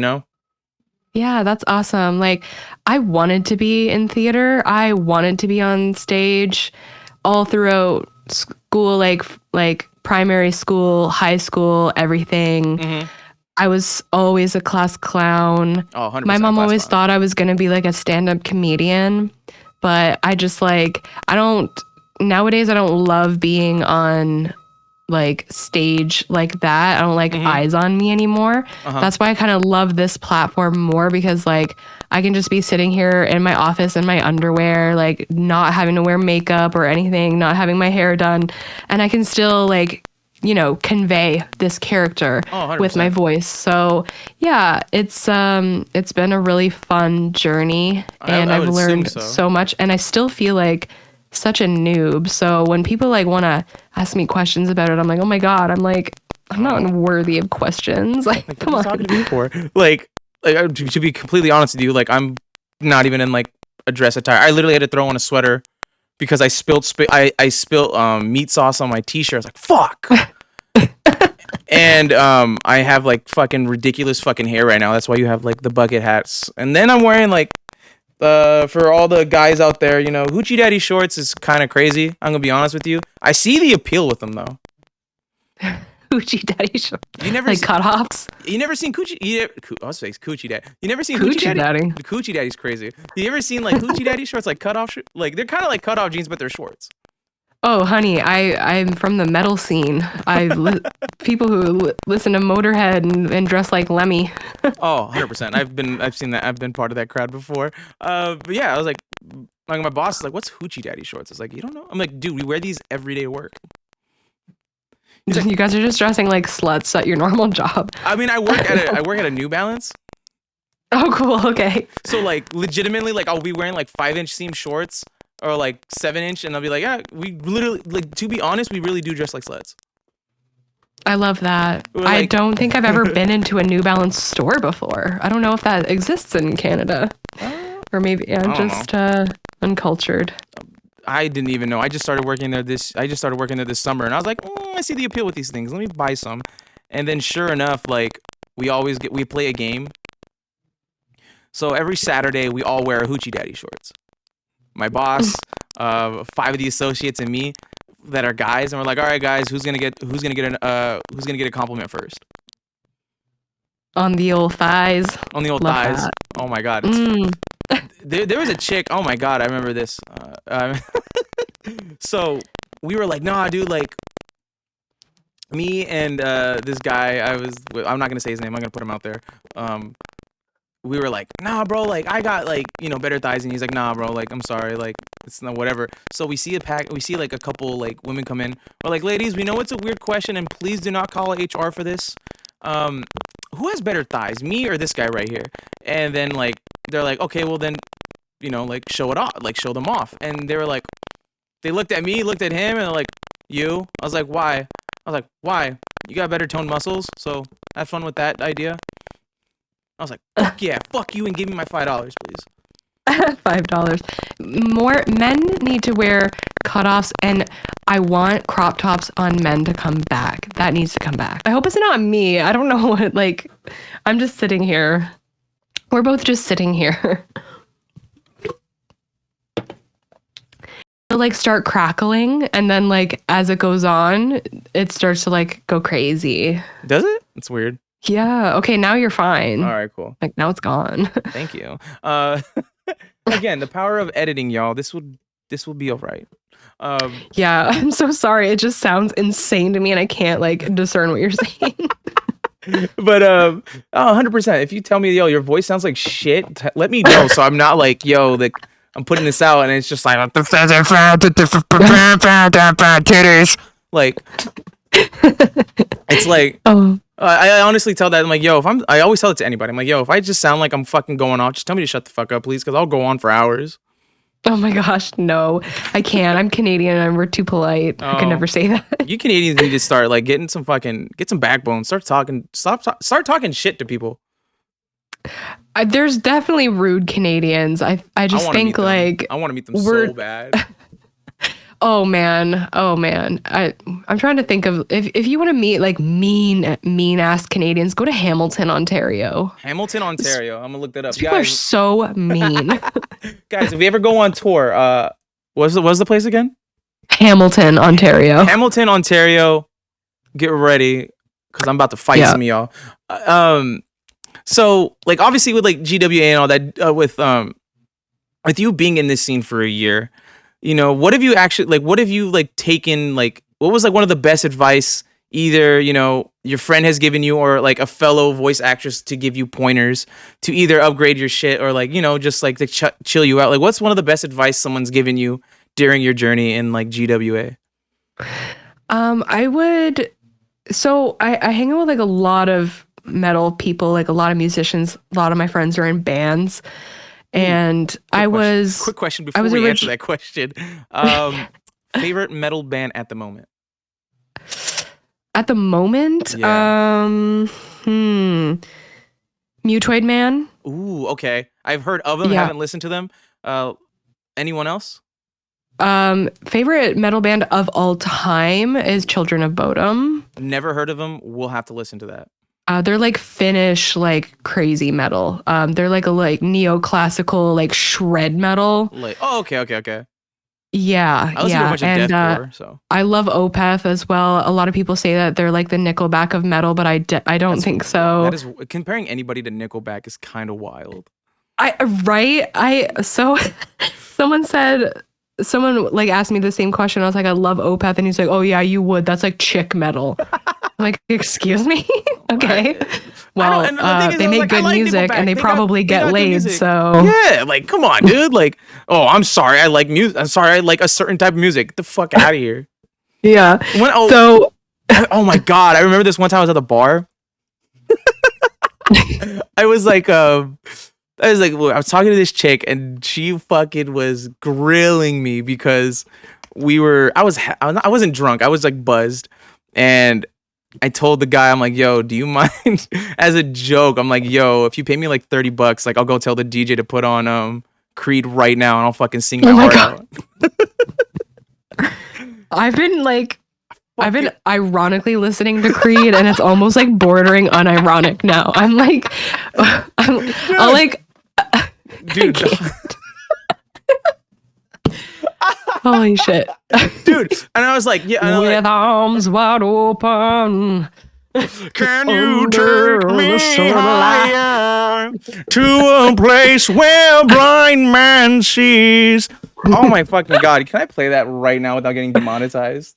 Yeah, that's awesome. Like, I wanted to be in theater. I wanted to be on stage all throughout school, like primary school, high school, everything. Mm-hmm. I was always a class clown. Oh, 100% my mom always clown. thought I was going to be like a stand-up comedian, but I just nowadays I don't love being on like stage like that. I don't like eyes on me anymore. Uh-huh. That's why I kind of love this platform more, because like I can just be sitting here in my office in my underwear, like not having to wear makeup or anything, not having my hair done, and I can still like convey this character Oh, with my 100%. voice. So yeah, it's been a really fun journey, and I I've would assume learned so. so much, and I still feel like such a noob. So when people like want to ask me questions about it, I'm like, oh my God, I'm not Oh, worthy of questions. Like, like what are come you on. talking to me for? To be completely honest with you, like I'm not even in like a dress attire. I literally had to throw on a sweater because I spilled meat sauce on my t-shirt. I was like, fuck. And I have like fucking ridiculous fucking hair right now. That's why you have like the bucket hats. And then I'm wearing like for all the guys out there, hoochie daddy shorts is kind of crazy. I'm gonna be honest with you. I see the appeal with them though. Hoochie daddy shorts. You never Like see, cutoffs. you never seen coochie. I was saying coochie daddy. You never seen hoochie Coochie daddy? daddy. The coochie daddy's crazy. You ever seen like hoochie daddy shorts, like cutoff? Like they're kind of like cutoff jeans, but they're shorts. Oh, honey, I'm from the metal scene. People who listen to Motorhead and dress like Lemmy. Oh, 100%. I've seen that. I've been part of that crowd before. But yeah, I was like my boss is like, "What's hoochie daddy shorts?" I was like, "You don't know?" I'm like, "Dude, we wear these every day to work." He's like, You guys are just dressing like sluts at your normal job. I mean, I work at a New Balance. Oh, cool. Okay. So like legitimately, like I'll be wearing like 5-inch seam shorts or like 7-inch, and I'll be like, yeah, we literally like to be honest, we really do dress like sluts. I love that. We're I like, don't think I've ever been into a New Balance store before. I don't know if that exists in Canada. Or maybe I'm I don't just uncultured. I didn't even know. I just started working there this summer, and I was like, I see the appeal with these things. Let me buy some. And then sure enough, like we play a game. So every Saturday we all wear hoochie daddy shorts. My boss, 5 of the associates, and me that are guys, and we're like, all right, guys, who's gonna get a compliment first On the old thighs. on the old Love thighs? that. Oh my god, Mm. there was a chick. Oh my god, I remember this. So we were like, nah, dude, like me and this guy. I'm not gonna say his name. I'm gonna put him out there. We were like, nah, bro, like I got like better thighs, and he's like, nah, bro, like I'm sorry, like it's not whatever. So we see like a couple like women come in. We're like, ladies, we know it's a weird question, and please do not call HR for this. Who has better thighs, me or this guy right here? And then like they're like, okay, well then, like show it off, like show them off. And they were like, they looked at me, looked at him, and they're like, you? I was like, why? I was like, why? You got better toned muscles, so have fun with that idea. I was like, fuck yeah, fuck you, and give me my $5, please. $5. More men need to wear cutoffs, and I want crop tops on men to come back. That needs to come back. I hope it's not me. I don't know what, like, I'm just sitting here. We're both just sitting here. It'll, like, start crackling, and then, like, as it goes on, it starts to, like, go crazy. Does it? It's weird. Yeah. Okay, now you're fine. All right, cool. Like, now it's gone. Thank you. Again, the power of editing, y'all. This will be all right. Yeah, I'm so sorry. It just sounds insane to me, and I can't, like, discern what you're saying. But 100%. If you tell me, yo, your voice sounds like shit, let me know, so I'm not like, yo, like I'm putting this out and it's just like titties. Like it's like Oh. I honestly tell that I'm like, yo, I always tell it to anybody. I'm like, yo, if I just sound like I'm fucking going off, just tell me to shut the fuck up, please, because I'll go on for hours. Oh my gosh, no. I can't. I'm Canadian and we're too polite. I could never say that. You Canadians need to start like get some backbone. Start talking shit to people. There's definitely rude Canadians. I just think like I want to meet them so bad. Oh man. I'm trying to think of if you want to meet like mean ass Canadians, go to Hamilton, Ontario. Hamilton, Ontario. I'm gonna look that up. These people are so mean. Guys, if we ever go on tour, what's the place again? Hamilton, Ontario. Hamilton, Ontario. Get ready, because I'm about to fight some of y'all. So like obviously with like GWA and all that, with you being in this scene for a year, what have you taken, like what was like one of the best advice either your friend has given you or like a fellow voice actress to give you pointers to either upgrade your shit or like just like to chill you out? Like what's one of the best advice someone's given you during your journey in like GWA? I would So I hang out with like a lot of metal people, like a lot of musicians. A lot of my friends are in bands, Ooh, and quick question. Quick question I before was we answer originally that question. Um, favorite metal band at the moment? at the moment. Yeah. Mutoid Man. Ooh, okay. I've heard of them, Yeah. haven't listened to them. Uh, anyone else? Favorite metal band of all time is Children of Bodom. Never heard of them. We'll have to listen to that. They're like Finnish, like crazy metal. They're like a like neoclassical, like shred metal. Like, oh, okay, okay, okay. Yeah, I listen to a yeah, bunch of and deathcore, so I love Opeth as well. A lot of people say that they're like the Nickelback of metal, but I don't that's think that so. is comparing anybody to Nickelback is kind of wild. I right? I so someone said someone like asked me the same question. I was like, I love Opeth, and he's like, oh yeah, you would. That's like chick metal. I'm like, excuse me? Okay. I don't. Well, And the thing is, they I was make like, I good like music and Nickelback. they probably They get got good laid, music. so Yeah, like come on, dude. Like, oh, I'm sorry. I like music. I'm sorry. I like a certain type of music. Get the fuck out of here. yeah. When So oh my god, I remember this one time I was at the bar. I was like, I was talking to this chick and she fucking was grilling me because I wasn't drunk. I was like buzzed, and I told the guy, I'm like, yo, do you mind? As a joke, I'm like, yo, if you pay me like $30, like I'll go tell the DJ to put on Creed right now and I'll fucking sing my oh my heart god. out. I've been like I've Fuck been it. ironically listening to Creed and it's almost like bordering unironic now. I'm like I'll like Dude, holy shit. dude. And I was like, yeah, and I'm like, With arms wide open. can you Under take the me sunlight. higher to a place where blind man sees? Oh my fucking god! Can I play that right now without getting demonetized?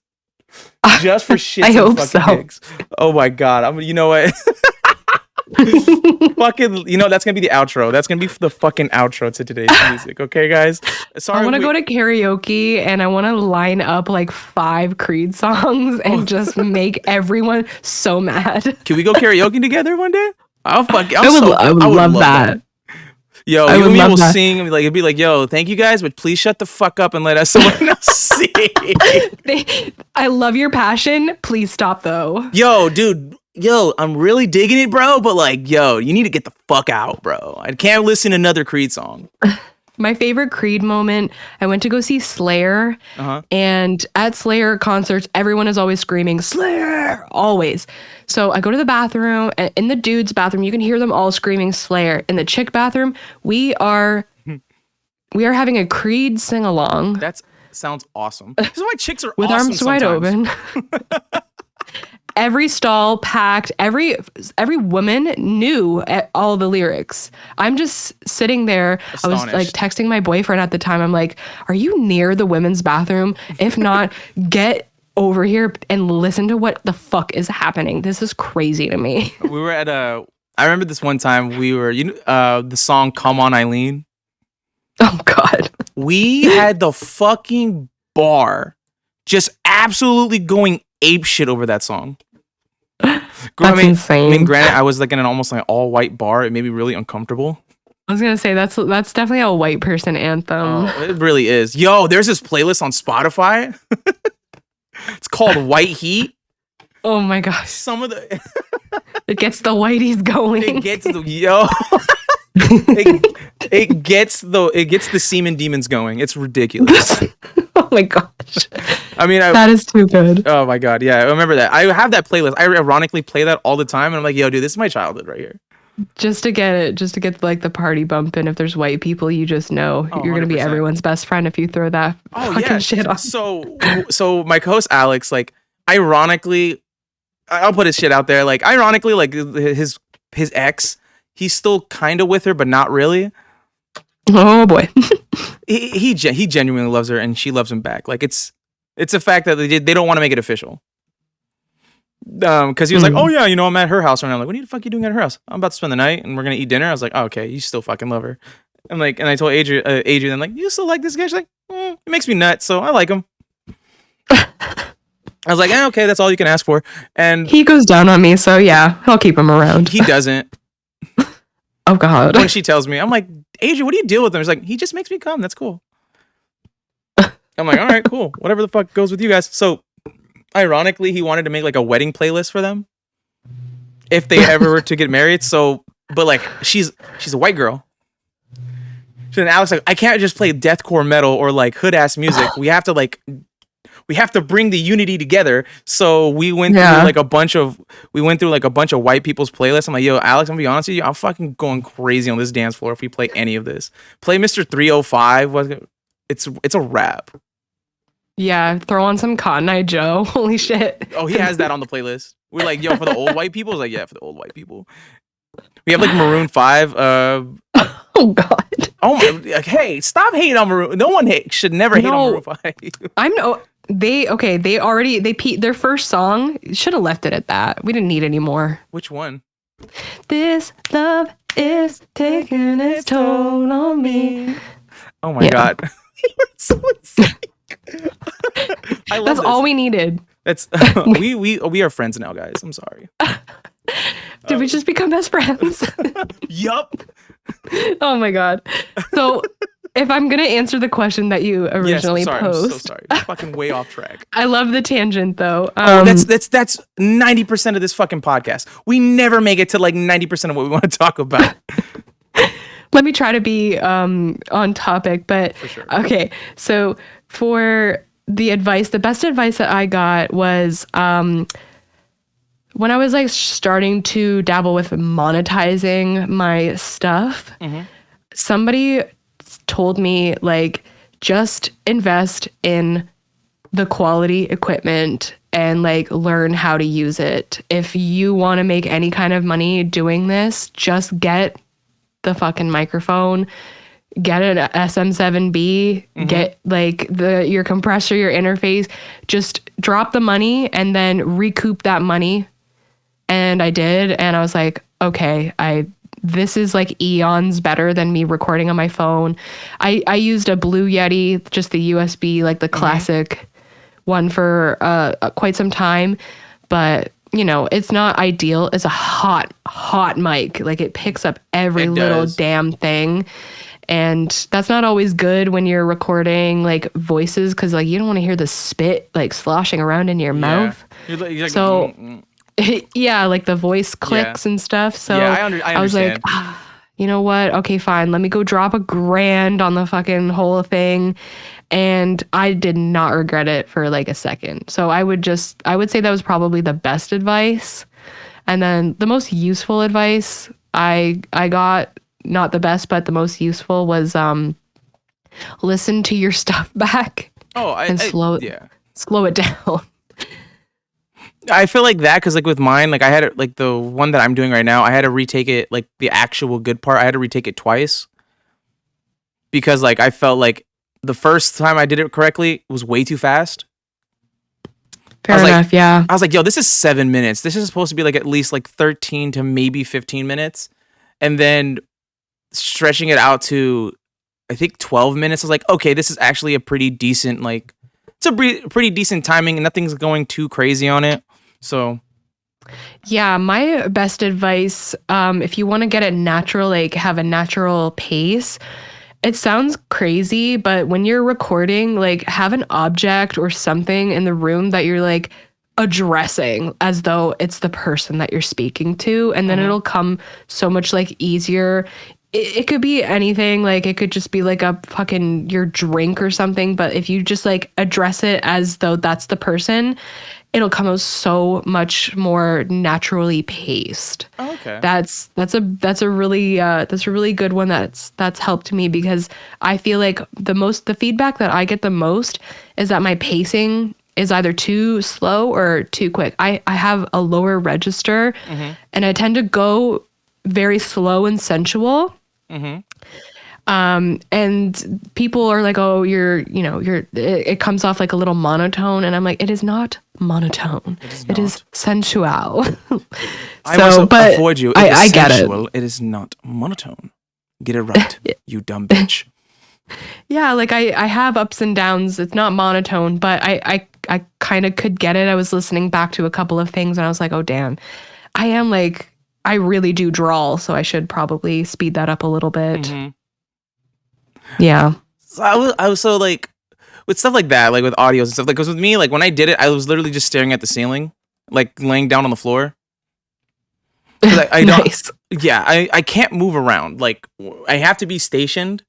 Just for shits I and hope fucking so. gigs. Oh my god! You know what? Fucking, that's gonna be the outro. That's gonna be the fucking outro to today's music. Okay, guys. I Sorry. want to go to karaoke and I want to line up like 5 Creed songs and just make everyone so mad. Can we go karaoke together one day? I'll fuck. I would love that. Yo, I you would and me love will that. sing and it'd be like, yo, thank you guys, but please shut the fuck up and let us someone else sing. I love your passion. Please stop though. Yo, dude, yo, I'm really digging it, bro. But like, yo, you need to get the fuck out, bro. I can't listen to another Creed song. My favorite Creed moment, I went to go see Slayer, and at Slayer concerts, everyone is always screaming, Slayer, always. So I go to the bathroom, and in the dude's bathroom, you can hear them all screaming Slayer. In the chick bathroom, we are having a Creed sing-along. That sounds awesome. This is why chicks are with awesome arms wide sometimes. open. Every stall packed, every woman knew all the lyrics. I'm just sitting there. I was like Astonished. texting my boyfriend at the time. I'm like, are you near the women's bathroom? If not, get over here and listen to what the fuck is happening. This is crazy to me. We were at I remember this one time we were, the song "Come On, Eileen." Oh God. We had the fucking bar just absolutely going ape shit over that song. That's insane. I mean, granted, I was like in an almost like all white bar. It made me really uncomfortable. I was gonna say that's definitely a white person anthem. It really is. Yo, there's this playlist on Spotify. It's called White Heat. Oh my gosh. Some of the It gets the whiteys going. it gets the it gets the semen demons going. It's ridiculous. Oh my gosh. I mean, That is too good. oh my god, yeah, I remember that. I have that playlist. I ironically play that all the time, and I'm like, yo, dude, this is my childhood right here. Just to get like the party bumping. If there's white people, you just know Oh, you're gonna be 100%. everyone's best friend if you throw that fucking shit on. So my co-host Alex, like, ironically, I'll put his shit out there. Like, ironically, like his ex, he's still kind of with her, but not really. Oh boy. He genuinely loves her, and she loves him back. Like, it's a fact that they don't want to make it official. Because he was like, oh yeah, I'm at her house right now. I'm like, what the fuck are you doing at her house? I'm about to spend the night and we're gonna eat dinner. I was like, oh, okay, you still fucking love her. And I told Adrian, I'm like, you still like this guy? She's like, it makes me nuts, so I like him. I was like, okay, that's all you can ask for. And He goes down on me, so yeah, I'll keep him around. he doesn't. Oh God. When she tells me, I'm like, Adrian, what do you deal with him? He's like, he just makes me come. That's cool. I'm like, all right, cool. Whatever the fuck goes with you guys. So, ironically, he wanted to make like a wedding playlist for them if they ever were to get married. So, but like, she's a white girl. So then Alex like, I can't just play deathcore metal or like hood ass music. We have to bring the unity together. So we went through like a bunch of white people's playlists. I'm like, yo, Alex, I'm gonna be honest with you, I'm fucking going crazy on this dance floor if we play any of this. Play Mr. 305. It's a rap. Yeah, throw on some Cotton Eye Joe. Holy shit. Oh, he has that on the playlist. We're like, yo, for the old white people? I was like, yeah, for the old white people. We have like Maroon 5. Oh God. Oh my, like, hey, stop hating on Maroon. No one should never hate on Maroon 5. Their first song, should have left it at that. We didn't need any more. Which one? This love is taking its toll on me. Oh my God. So I love That's this. all we needed. That's we are friends now, guys. I'm sorry. Did we just become best friends? Yup. Oh my God. So if I'm gonna answer the question that you originally posed, I'm so sorry. I'm fucking way off track. I love the tangent though. That's 90% of this fucking podcast. We never make it to like 90% of what we want to talk about. Let me try to be on topic, but For sure. Okay. So for the best advice that I got was when I was like starting to dabble with monetizing my stuff, somebody told me like, just invest in the quality equipment and like learn how to use it. If you want to make any kind of money doing this, just get the fucking microphone, get an SM7B, get like your compressor, your interface, just drop the money and then recoup that money. And I did, and I was like, okay, this is like eons better than me recording on my phone. I used a Blue Yeti, just the USB, like the classic one for quite some time, but you know, it's not ideal. It's a hot mic. Like it picks up every little damn thing. And that's not always good when you're recording like voices, because like you don't want to hear the spit like sloshing around in your mouth. You're like, so yeah, like the voice clicks and stuff. So I was like, you know what? Okay, fine. Let me go drop $1,000 on the fucking whole thing. And I did not regret it for like a second. So I would say that was probably the best advice. And then the most useful advice I got, not the best, but the most useful was listen to your stuff back. Slow it down. I feel like that because like with mine, like I had it, like the one that I'm doing right now, I had to retake it, like the actual good part, I had to retake it twice because like I felt like the first time I did it correctly was way too fast. Fair enough, yeah. I was like, yo, this is 7 minutes. This is supposed to be like at least like 13 to maybe 15 minutes. And then stretching it out to, I think 12 minutes. I was like, okay, this is actually a pretty decent, like, it's a pretty decent timing and nothing's going too crazy on it. So yeah, my best advice, if you want to get it natural, like have a natural pace, it sounds crazy, but when you're recording, like have an object or something in the room that you're like addressing as though it's the person that you're speaking to. And then it'll come so much like easier. It could be anything, like it could just be like a fucking your drink or something. But if you just like address it as though that's the person, it'll come out so much more naturally paced. Oh, okay. That's a really good one that's helped me, because I feel like the feedback that I get the most is that my pacing is either too slow or too quick. I have a lower register and I tend to go very slow and sensual. And people are like, oh, it comes off like a little monotone. And I'm like, it is not monotone. It is sensual. I must avoid you. I get it. It is not monotone. Get it right, you dumb bitch. Yeah, like I have ups and downs. It's not monotone, but I I kind of could get it. I was listening back to a couple of things and I was like, oh damn, I am like, I really do drawl, so I should probably speed that up a little bit. Mm-hmm. Yeah. So I was so like with stuff like that, like with audios and stuff. Like, because with me, like when I did it, I was literally just staring at the ceiling, like laying down on the floor. 'Cause I don't. Nice. Yeah, I can't move around. Like I have to be stationed,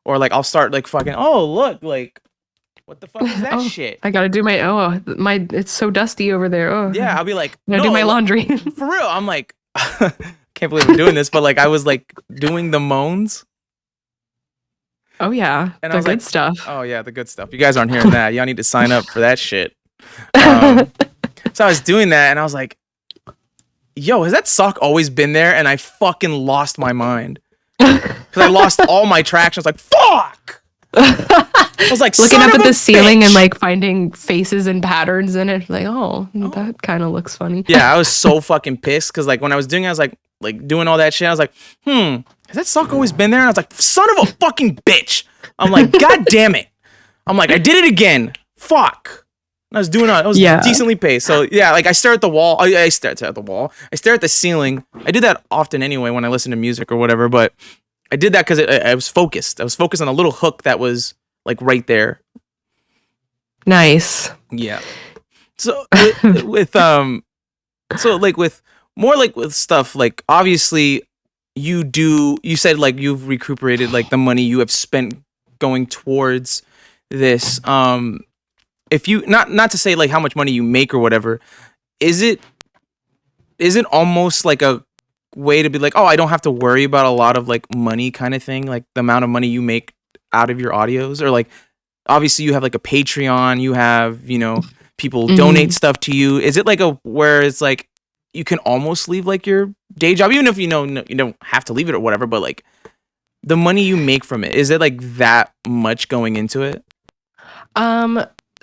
or like I'll start like fucking. Oh look, like what the fuck is that Oh, shit? I gotta do my it's so dusty over there. Oh Yeah, I'll be like, I gotta do my laundry. for real. I'm like, can't believe I'm doing this, but like I was like doing the moans. Oh yeah, And the I was good like, stuff. oh yeah, the good stuff. You guys aren't hearing that. Y'all need to sign up for that shit. So I was doing that, and I was like, yo, has that sock always been there? And I fucking lost my mind. Because I lost all my traction. I was like, fuck! I was like, looking son up of at a the ceiling bitch! and like finding faces and patterns in it. Like, oh, that kind of looks funny. Yeah, I was so fucking pissed. Because like when I was doing it, I was like doing all that shit. I was like, has that sock always been there? And I was like, son of a fucking bitch! I'm like, god damn it! I'm like, I did it again. Fuck. I was doing it. I was decently paced. So yeah, like I stare at the wall. I stare at the wall. I stare at the ceiling. I do that often anyway when I listen to music or whatever. But I did that because I was focused. I was focused on a little hook that was like right there. Nice. Yeah. So with so like with more like with stuff like obviously you said like you've recuperated like the money you have spent going towards this. If you not to say like how much money you make or whatever, is it almost like a way to be like, oh, I don't have to worry about a lot of like money kind of thing, like the amount of money you make out of your audios? Or like obviously you have like a Patreon, you have, you know, people donate stuff to you. Is it like a where it's like you can almost leave like your day job, even if you know you don't have to leave it or whatever, but like the money you make from it, is it like that much going into it?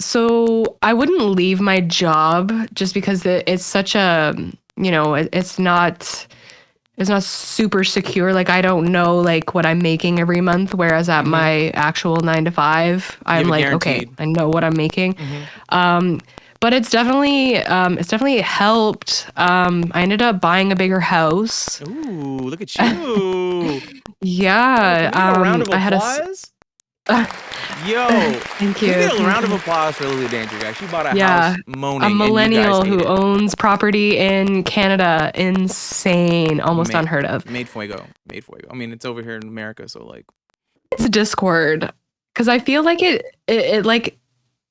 So I wouldn't leave my job just because it's such a, you know, it's not super secure. Like I don't know like what I'm making every month, whereas at my actual 9 to 5, I'm like, okay, I know what I'm making. But it's definitely helped. I ended up buying a bigger house. Ooh, look at you. Yeah. Can we get a round of I had applause? Yo, thank you. Can we get a round of applause for Liliy Danger, guys? She bought a house moaning. A millennial and you guys who owns property in Canada. Insane. Almost unheard of. Made fuego. I mean, it's over here in America, so like. It's Discord. Because I feel like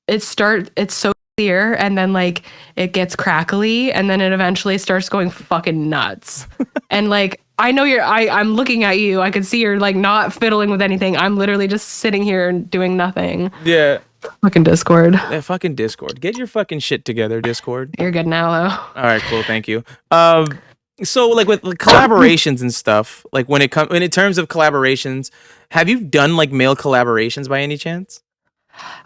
it's so clear and then like it gets crackly and then it eventually starts going fucking nuts. And like, I know I'm looking at you. I can see you're like not fiddling with anything. I'm literally just sitting here and doing nothing. Yeah. Fucking Discord. Yeah, fucking Discord. Get your fucking shit together, Discord. You're good now, though. All right, cool. Thank you. So like with collaborations and stuff, like when in terms of collaborations, have you done like male collaborations by any chance?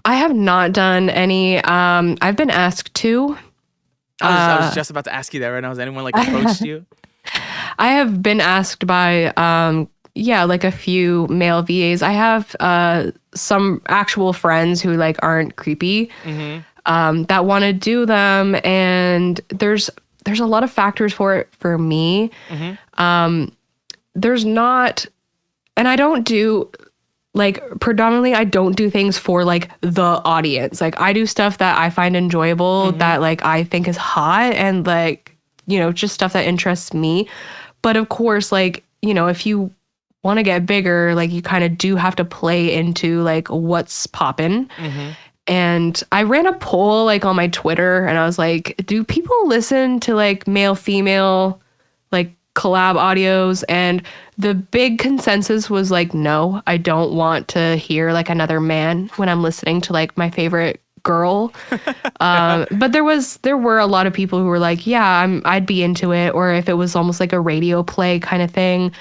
I have not done any. I've been asked to. I was just about to ask you that right now. Has anyone like approached you? I have been asked by like a few male VAs. I have some actual friends who like aren't creepy that want to do them, and there's a lot of factors for it for me. There's not, and I don't do like predominantly I don't do things for like the audience. Like I do stuff that I find enjoyable, that like I think is hot, and like, you know, just stuff that interests me. But of course, like, you know, if you want to get bigger, like you kind of do have to play into like what's poppin'. And I ran a poll like on my Twitter and I was like, do people listen to like male female like collab audios? And the big consensus was like, no, I don't want to hear like another man when I'm listening to like my favorite girl. But there were a lot of people who were like, yeah, I'd be into it, or if it was almost like a radio play kind of thing.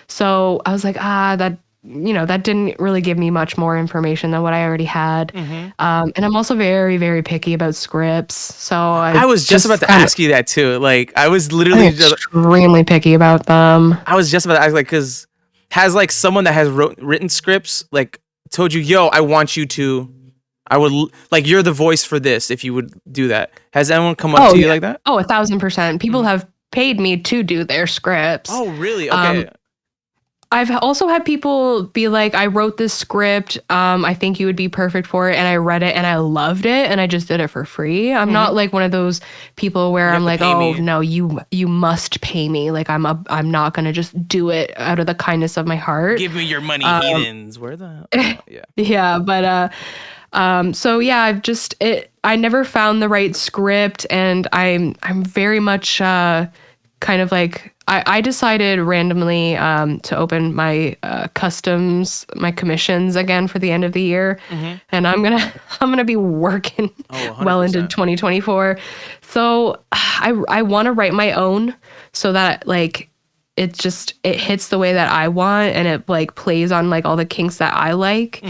So I was like, that, you know, that didn't really give me much more information than what I already had. And I'm also very, very picky about scripts. So I was just about to ask you that too. Like I was literally extremely picky about them. I was just about to ask, like, because has like someone that has written scripts like told you, yo, I want you to I would like you're the voice for this if you would do that. Has anyone come up Oh to you yeah. like that? Oh, 1,000%. People have paid me to do their scripts. Oh, really? Um, Okay. I've also had people be like, I wrote this script. I think you would be perfect for it. And I read it and I loved it and I just did it for free. I'm not like one of those people where You I'm have to like, pay oh me. no, you must pay me. Like I'm not gonna just do it out of the kindness of my heart. Give me your money, Um, heathens. Where the yeah. yeah, but so yeah, I never found the right script and I'm very much kind of like I decided randomly to open my my commissions again for the end of the year, and I'm gonna be working Oh, well into 100%. 2024. So I want to write my own so that like it hits the way that I want and it like plays on like all the kinks that I like.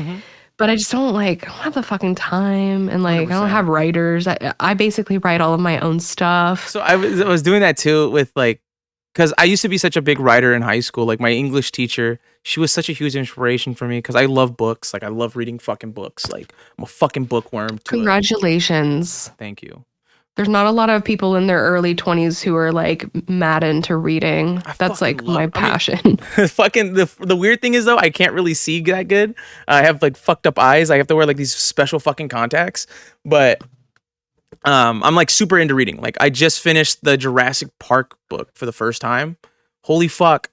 But I just I don't have the fucking time and like I don't 100%. have writers. I basically write all of my own stuff. So I was doing that too with like, because I used to be such a big writer in high school. Like my English teacher, she was such a huge inspiration for me because I love books. Like I love reading fucking books. Like I'm a fucking bookworm to it. Congratulations. Thank you. There's not a lot of people in their early 20s who are like mad into reading. I That's fucking like my love. I mean, passion. fucking the weird thing is though, I can't really see that good. I have like fucked up eyes. I have to wear like these special fucking contacts. But I'm like super into reading. Like I just finished the Jurassic Park book for the first time. Holy fuck.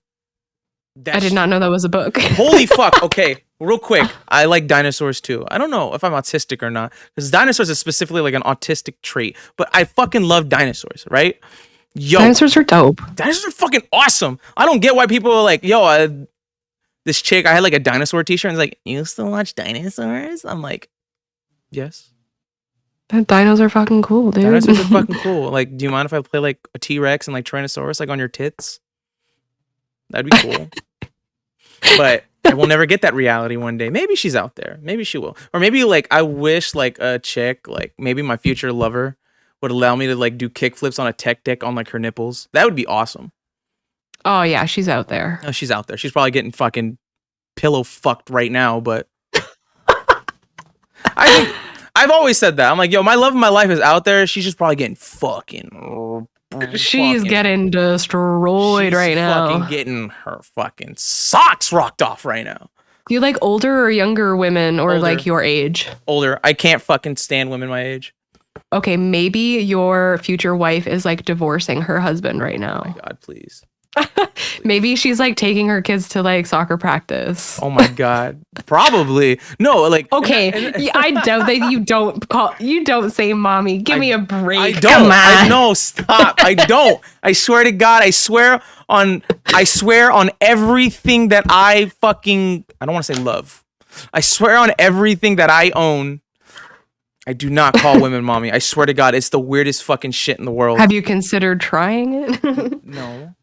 I did not know that was a book. Holy fuck. Okay, real quick. I like dinosaurs too. I don't know if I'm autistic or not, because dinosaurs is specifically like an autistic trait. But I fucking love dinosaurs, right? Yo, Dinosaurs are dope. dinosaurs are fucking awesome. I don't get why people are like, yo, this chick, I had like a dinosaur t-shirt and it's like, you still watch dinosaurs? I'm like, yes. Dinos are fucking cool, dude. Dinosaurs are fucking cool. Like, do you mind if I play like a T-Rex and like Tyrannosaurus like on your tits? That'd be cool. But I will never get that reality one day. Maybe she's out there. Maybe she will. Or maybe like I wish like a chick, like maybe my future lover would allow me to like do kickflips on a tech deck on like her nipples. That would be awesome. Oh yeah, she's out there. Oh, she's out there. She's probably getting fucking pillow fucked right now, but I think I've always said that. I'm like, yo, my love of my life is out there. She's just probably getting fucking She's getting destroyed right now. Fucking getting her fucking socks rocked off right now. Do you like older or younger women or Older. like your age? Older. I can't fucking stand women my age. Okay, maybe your future wife is like divorcing her husband right now. Oh my God, please. Maybe she's like taking her kids to like soccer practice. Oh my God. Probably. No, like Okay, I doubt that you don't say mommy. Give me a break. I don't. Come on. No, stop. I don't. I swear to God, I swear on everything that I don't want to say love. I swear on everything that I own. I do not call women mommy. I swear to God, it's the weirdest fucking shit in the world. Have you considered trying it? No.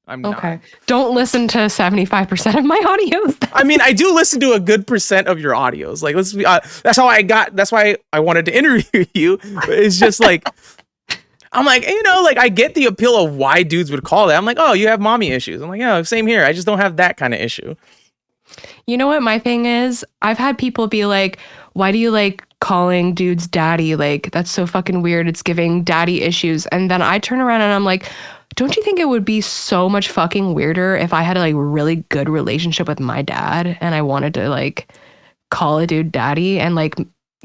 I'm Okay. not. Don't listen to 75% of my audios. I mean, I do listen to a good percent of your audios. Like, let's be. That's why I wanted to interview you. It's just like, I'm like, like I get the appeal of why dudes would call it. I'm like, oh, you have mommy issues. I'm like, yeah, same here. I just don't have that kind of issue. You know what my thing is? I've had people be like, why do you like calling dudes daddy? Like, that's so fucking weird. It's giving daddy issues. And then I turn around and I'm like, don't you think it would be so much fucking weirder if I had a like really good relationship with my dad and I wanted to like call a dude daddy? And like,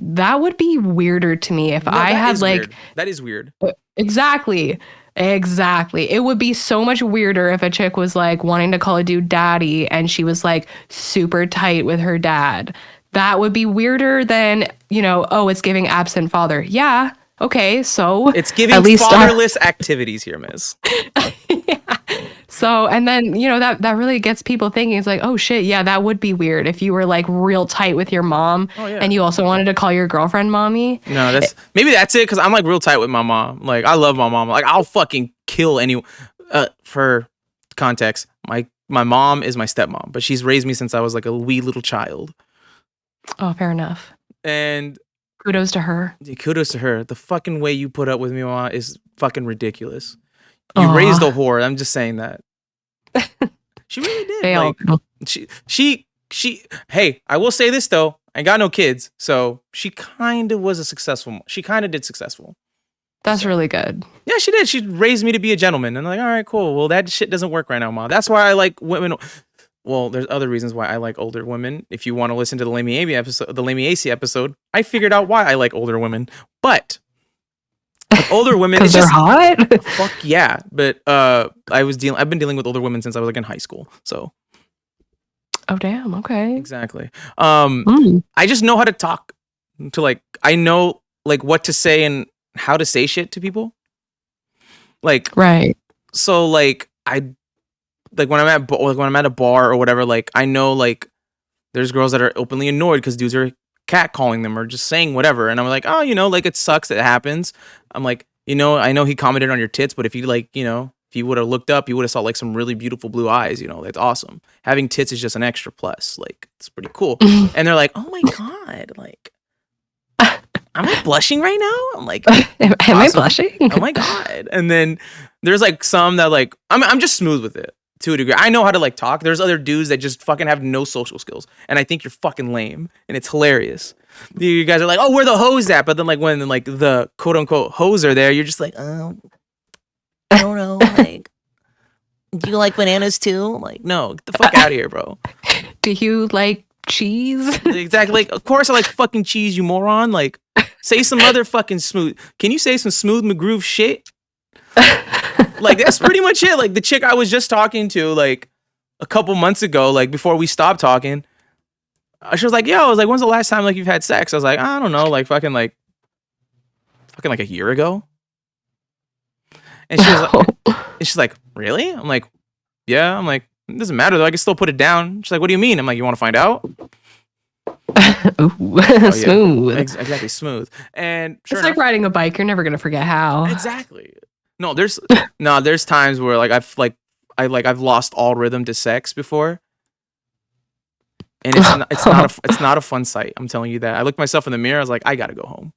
that would be weirder to me if I had like. Weird. That is weird. Exactly. It would be so much weirder if a chick was like wanting to call a dude daddy and she was like super tight with her dad. That would be weirder than, oh, it's giving absent father. Yeah. Okay. So it's giving at least fatherless activities here, miss. Yeah. So, and then, that really gets people thinking. It's like, oh shit, yeah, that would be weird if you were like real tight with your mom and you also wanted to call your girlfriend mommy. No, maybe that's it, because I'm like real tight with my mom. Like, I love my mom. Like, I'll fucking kill anyone. For context, my mom is my stepmom, but she's raised me since I was like a wee little child. Oh, fair enough. And kudos to her. Kudos to her. The fucking way you put up with me, Mama, is fucking ridiculous. You raised a whore. I'm just saying that. She really did. They all she. Hey, I will say this though. I got no kids, so she kind of was a successful. She kind of did successful. That's So, really good. yeah, she did. She raised me to be a gentleman, and I'm like, all right, cool. Well, that shit doesn't work right now, Mom. That's why I like women. Well, there's other reasons why I like older women. If you want to listen to the Liliy AC episode, I figured out why I like older women. But with older women, Because it's they're just hot. fuck yeah. But I've been dealing with older women since I was like in high school. So Oh damn. Okay. exactly. Mm. I just know how to talk to like I know like what to say and how to say shit to people. Like Right. so like I like when I'm at a bar or whatever, like I know like there's girls that are openly annoyed because dudes are catcalling them or just saying whatever, and I'm like, oh, like it sucks that it happens. I'm like, I know he commented on your tits, but if you like, if you would have looked up, you would have saw like some really beautiful blue eyes. That's awesome. Having tits is just an extra plus. Like it's pretty cool. And they're like, oh my god, like, am I blushing right now? I'm like, am I blushing? Oh my god. And then there's like some that like I'm just smooth with it. To a degree. I know how to like talk. There's other dudes that just fucking have no social skills. And I think you're fucking lame. And it's hilarious. You guys are like, oh, where the hoes at? But then like when like the quote unquote hoes are there, you're just like, I don't know. Like, do you like bananas too? Like, no, get the fuck out of here, bro. Do you like cheese? Exactly. Like, of course I like fucking cheese, you moron. Like, say some other fucking smooth. Can you say some smooth McGroove shit? Like that's pretty much it. Like the chick I was just talking to like a couple months ago, like before we stopped talking, she was like, yo, I was like, when's the last time like you've had sex? I was like, I don't know, like fucking like a year ago. And she's like, really? I'm like, yeah. I'm like, it doesn't matter though, I can still put it down. She's like, what do you mean? I'm like, you want to find out? Ooh, smooth. Exactly, smooth. And sure it's like riding a bike, you're never gonna forget how. Exactly. No, there's times where like I've lost all rhythm to sex before, and it's not a fun sight. I'm telling you that. I looked myself in the mirror. I was like, I gotta go home.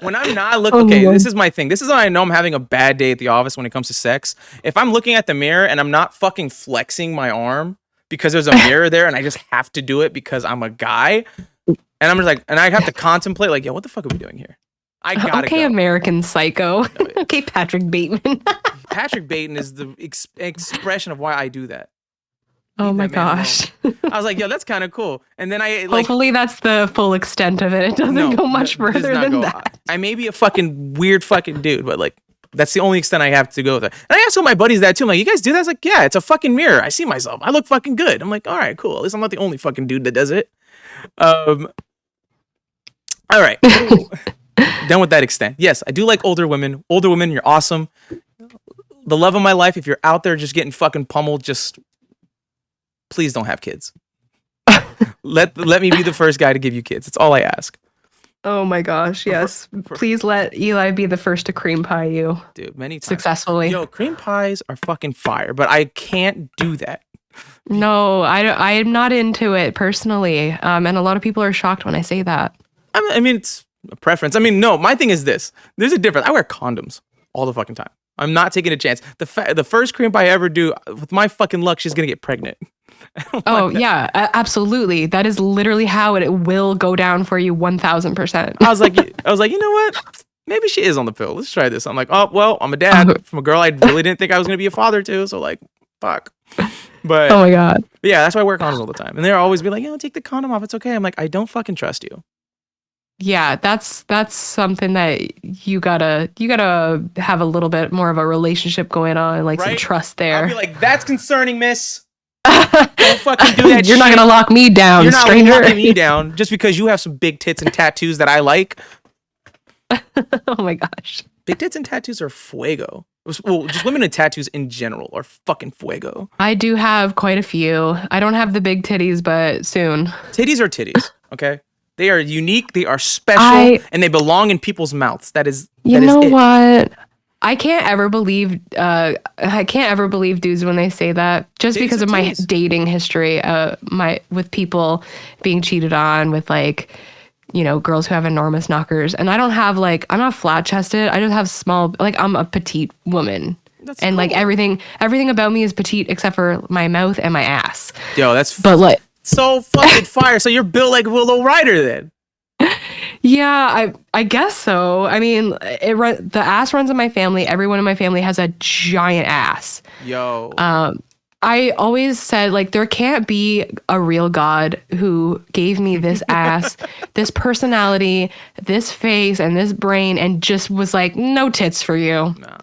When I'm not okay, this is my thing. This is how I know I'm having a bad day at the office when it comes to sex. If I'm looking at the mirror and I'm not fucking flexing my arm because there's a mirror there and I just have to do it because I'm a guy, and I'm just like, and I have to contemplate like, yo, what the fuck are we doing here? I gotta okay, go. American Psycho. Okay, Patrick Bateman. Patrick Bateman is the expression of why I do that. Oh my gosh. I was like, yo, that's kind of cool. And then I like. Hopefully that's the full extent of it. It doesn't go much further than that. I may be a fucking weird fucking dude, but like, that's the only extent I have to go with it. And I asked all my buddies that too. I'm like, you guys do that? It's like, yeah, it's a fucking mirror. I see myself. I look fucking good. I'm like, all right, cool. At least I'm not the only fucking dude that does it. All right. Done with that extent. Yes, I do like older women. Older women, you're awesome. The love of my life. If you're out there just getting fucking pummeled, just please don't have kids. Let me be the first guy to give you kids. That's all I ask. Oh my gosh, yes. Please let Eli be the first to cream pie you. Dude, many times. Successfully. Yo, cream pies are fucking fire, but I can't do that. No, I am not into it personally. And a lot of people are shocked when I say that. I mean, it's a preference. I mean, no, my thing is this. There's a difference. I wear condoms all the fucking time. I'm not taking a chance. The first cream pie I ever do, with my fucking luck, she's going to get pregnant. Oh, yeah, absolutely. That is literally how it will go down for you 1,000%. I was like, you know what? Maybe she is on the pill. Let's try this. I'm like, oh, well, I'm a dad from a girl I really didn't think I was going to be a father to. So like, fuck. But oh my God. Yeah, that's why I wear condoms all the time. And they'll always be like, take the condom off. It's okay. I'm like, I don't fucking trust you. Yeah, that's something that you gotta have a little bit more of a relationship going on, like some trust there. I'll be like, that's concerning, miss. Don't fucking do that. You're not gonna lock me down, You're not stranger. locking me down just because you have some big tits and tattoos that I like. Oh my gosh. Big tits and tattoos are fuego. Well, just women and tattoos in general are fucking fuego. I do have quite a few. I don't have the big titties, but soon. Titties are titties, okay? They are unique, they are special, and they belong in people's mouths. That is what? I can't ever believe dudes when they say that, just Titties because of my titties. dating history, with people being cheated on with like, girls who have enormous knockers. And I don't have I'm not flat chested. I just have small, I'm a petite woman. That's and cool. everything about me is petite except for my mouth and my ass. Yo, that's but so fucking fire. So you're built like a little rider then. Yeah, I guess so. I mean, the ass runs in my family. Everyone in my family has a giant ass. Yo. I always said, like, there can't be a real God who gave me this ass, this personality, this face, and this brain, and just was like, no tits for you. No.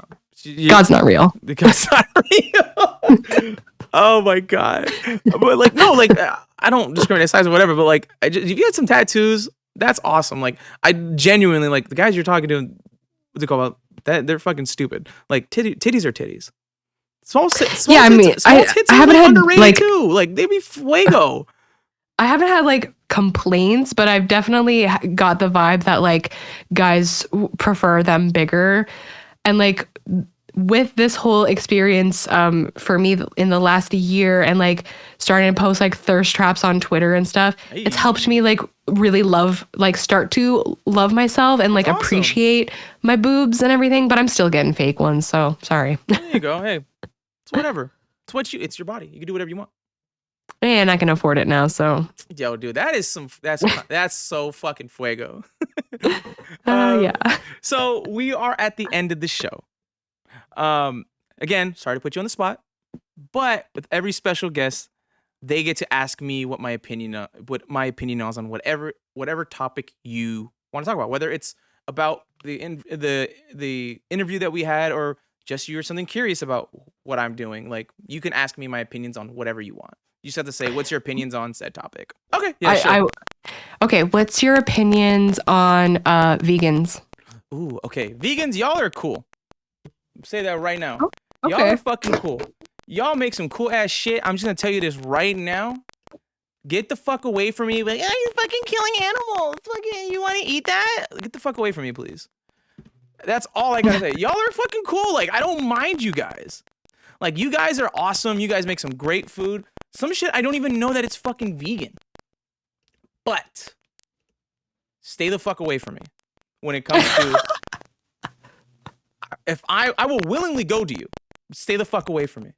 God's not real. God's not real. Oh my God. But like, no, like, I don't discriminate size or whatever, but like, if you had some tattoos, that's awesome. Like, I genuinely, like, the guys you're talking to, what's it called? That they're fucking stupid. Like, titties are titties. Small tits, small tits I are haven't like had underrated like too. Like they be fuego. I haven't had like complaints, but I've definitely got the vibe that like guys prefer them bigger, and like with this whole experience for me in the last year and like starting to post like thirst traps on Twitter and stuff, it's helped me like really start to love myself and like appreciate my boobs and everything, but I'm still getting fake ones, so sorry. There you go. Hey, it's whatever. It's your body. You can do whatever you want. And I can afford it now, so. Yo, dude, that's so fucking fuego. Yeah. So we are at the end of the show. Again, sorry to put you on the spot, but with every special guest, they get to ask me what my opinion is on whatever topic you want to talk about, whether it's about the interview that we had or just you're something curious about what I'm doing. Like, you can ask me my opinions on whatever you want. You just have to say, what's your opinions on said topic? Okay. Yeah, sure. Okay, what's your opinions on vegans? Ooh, okay. Vegans, y'all are cool. Say that right now. Oh, okay. Y'all are fucking cool. Y'all make some cool ass shit. I'm just gonna tell you this right now. Get the fuck away from me. Like, you're fucking killing animals. Fucking, you want to eat that? Get the fuck away from me, please. That's all I gotta say. Y'all are fucking cool. Like, I don't mind you guys. Like, you guys are awesome. You guys make some great food. Some shit I don't even know that it's fucking vegan. But stay the fuck away from me when it comes to. If I will willingly go to you. Stay the fuck away from me.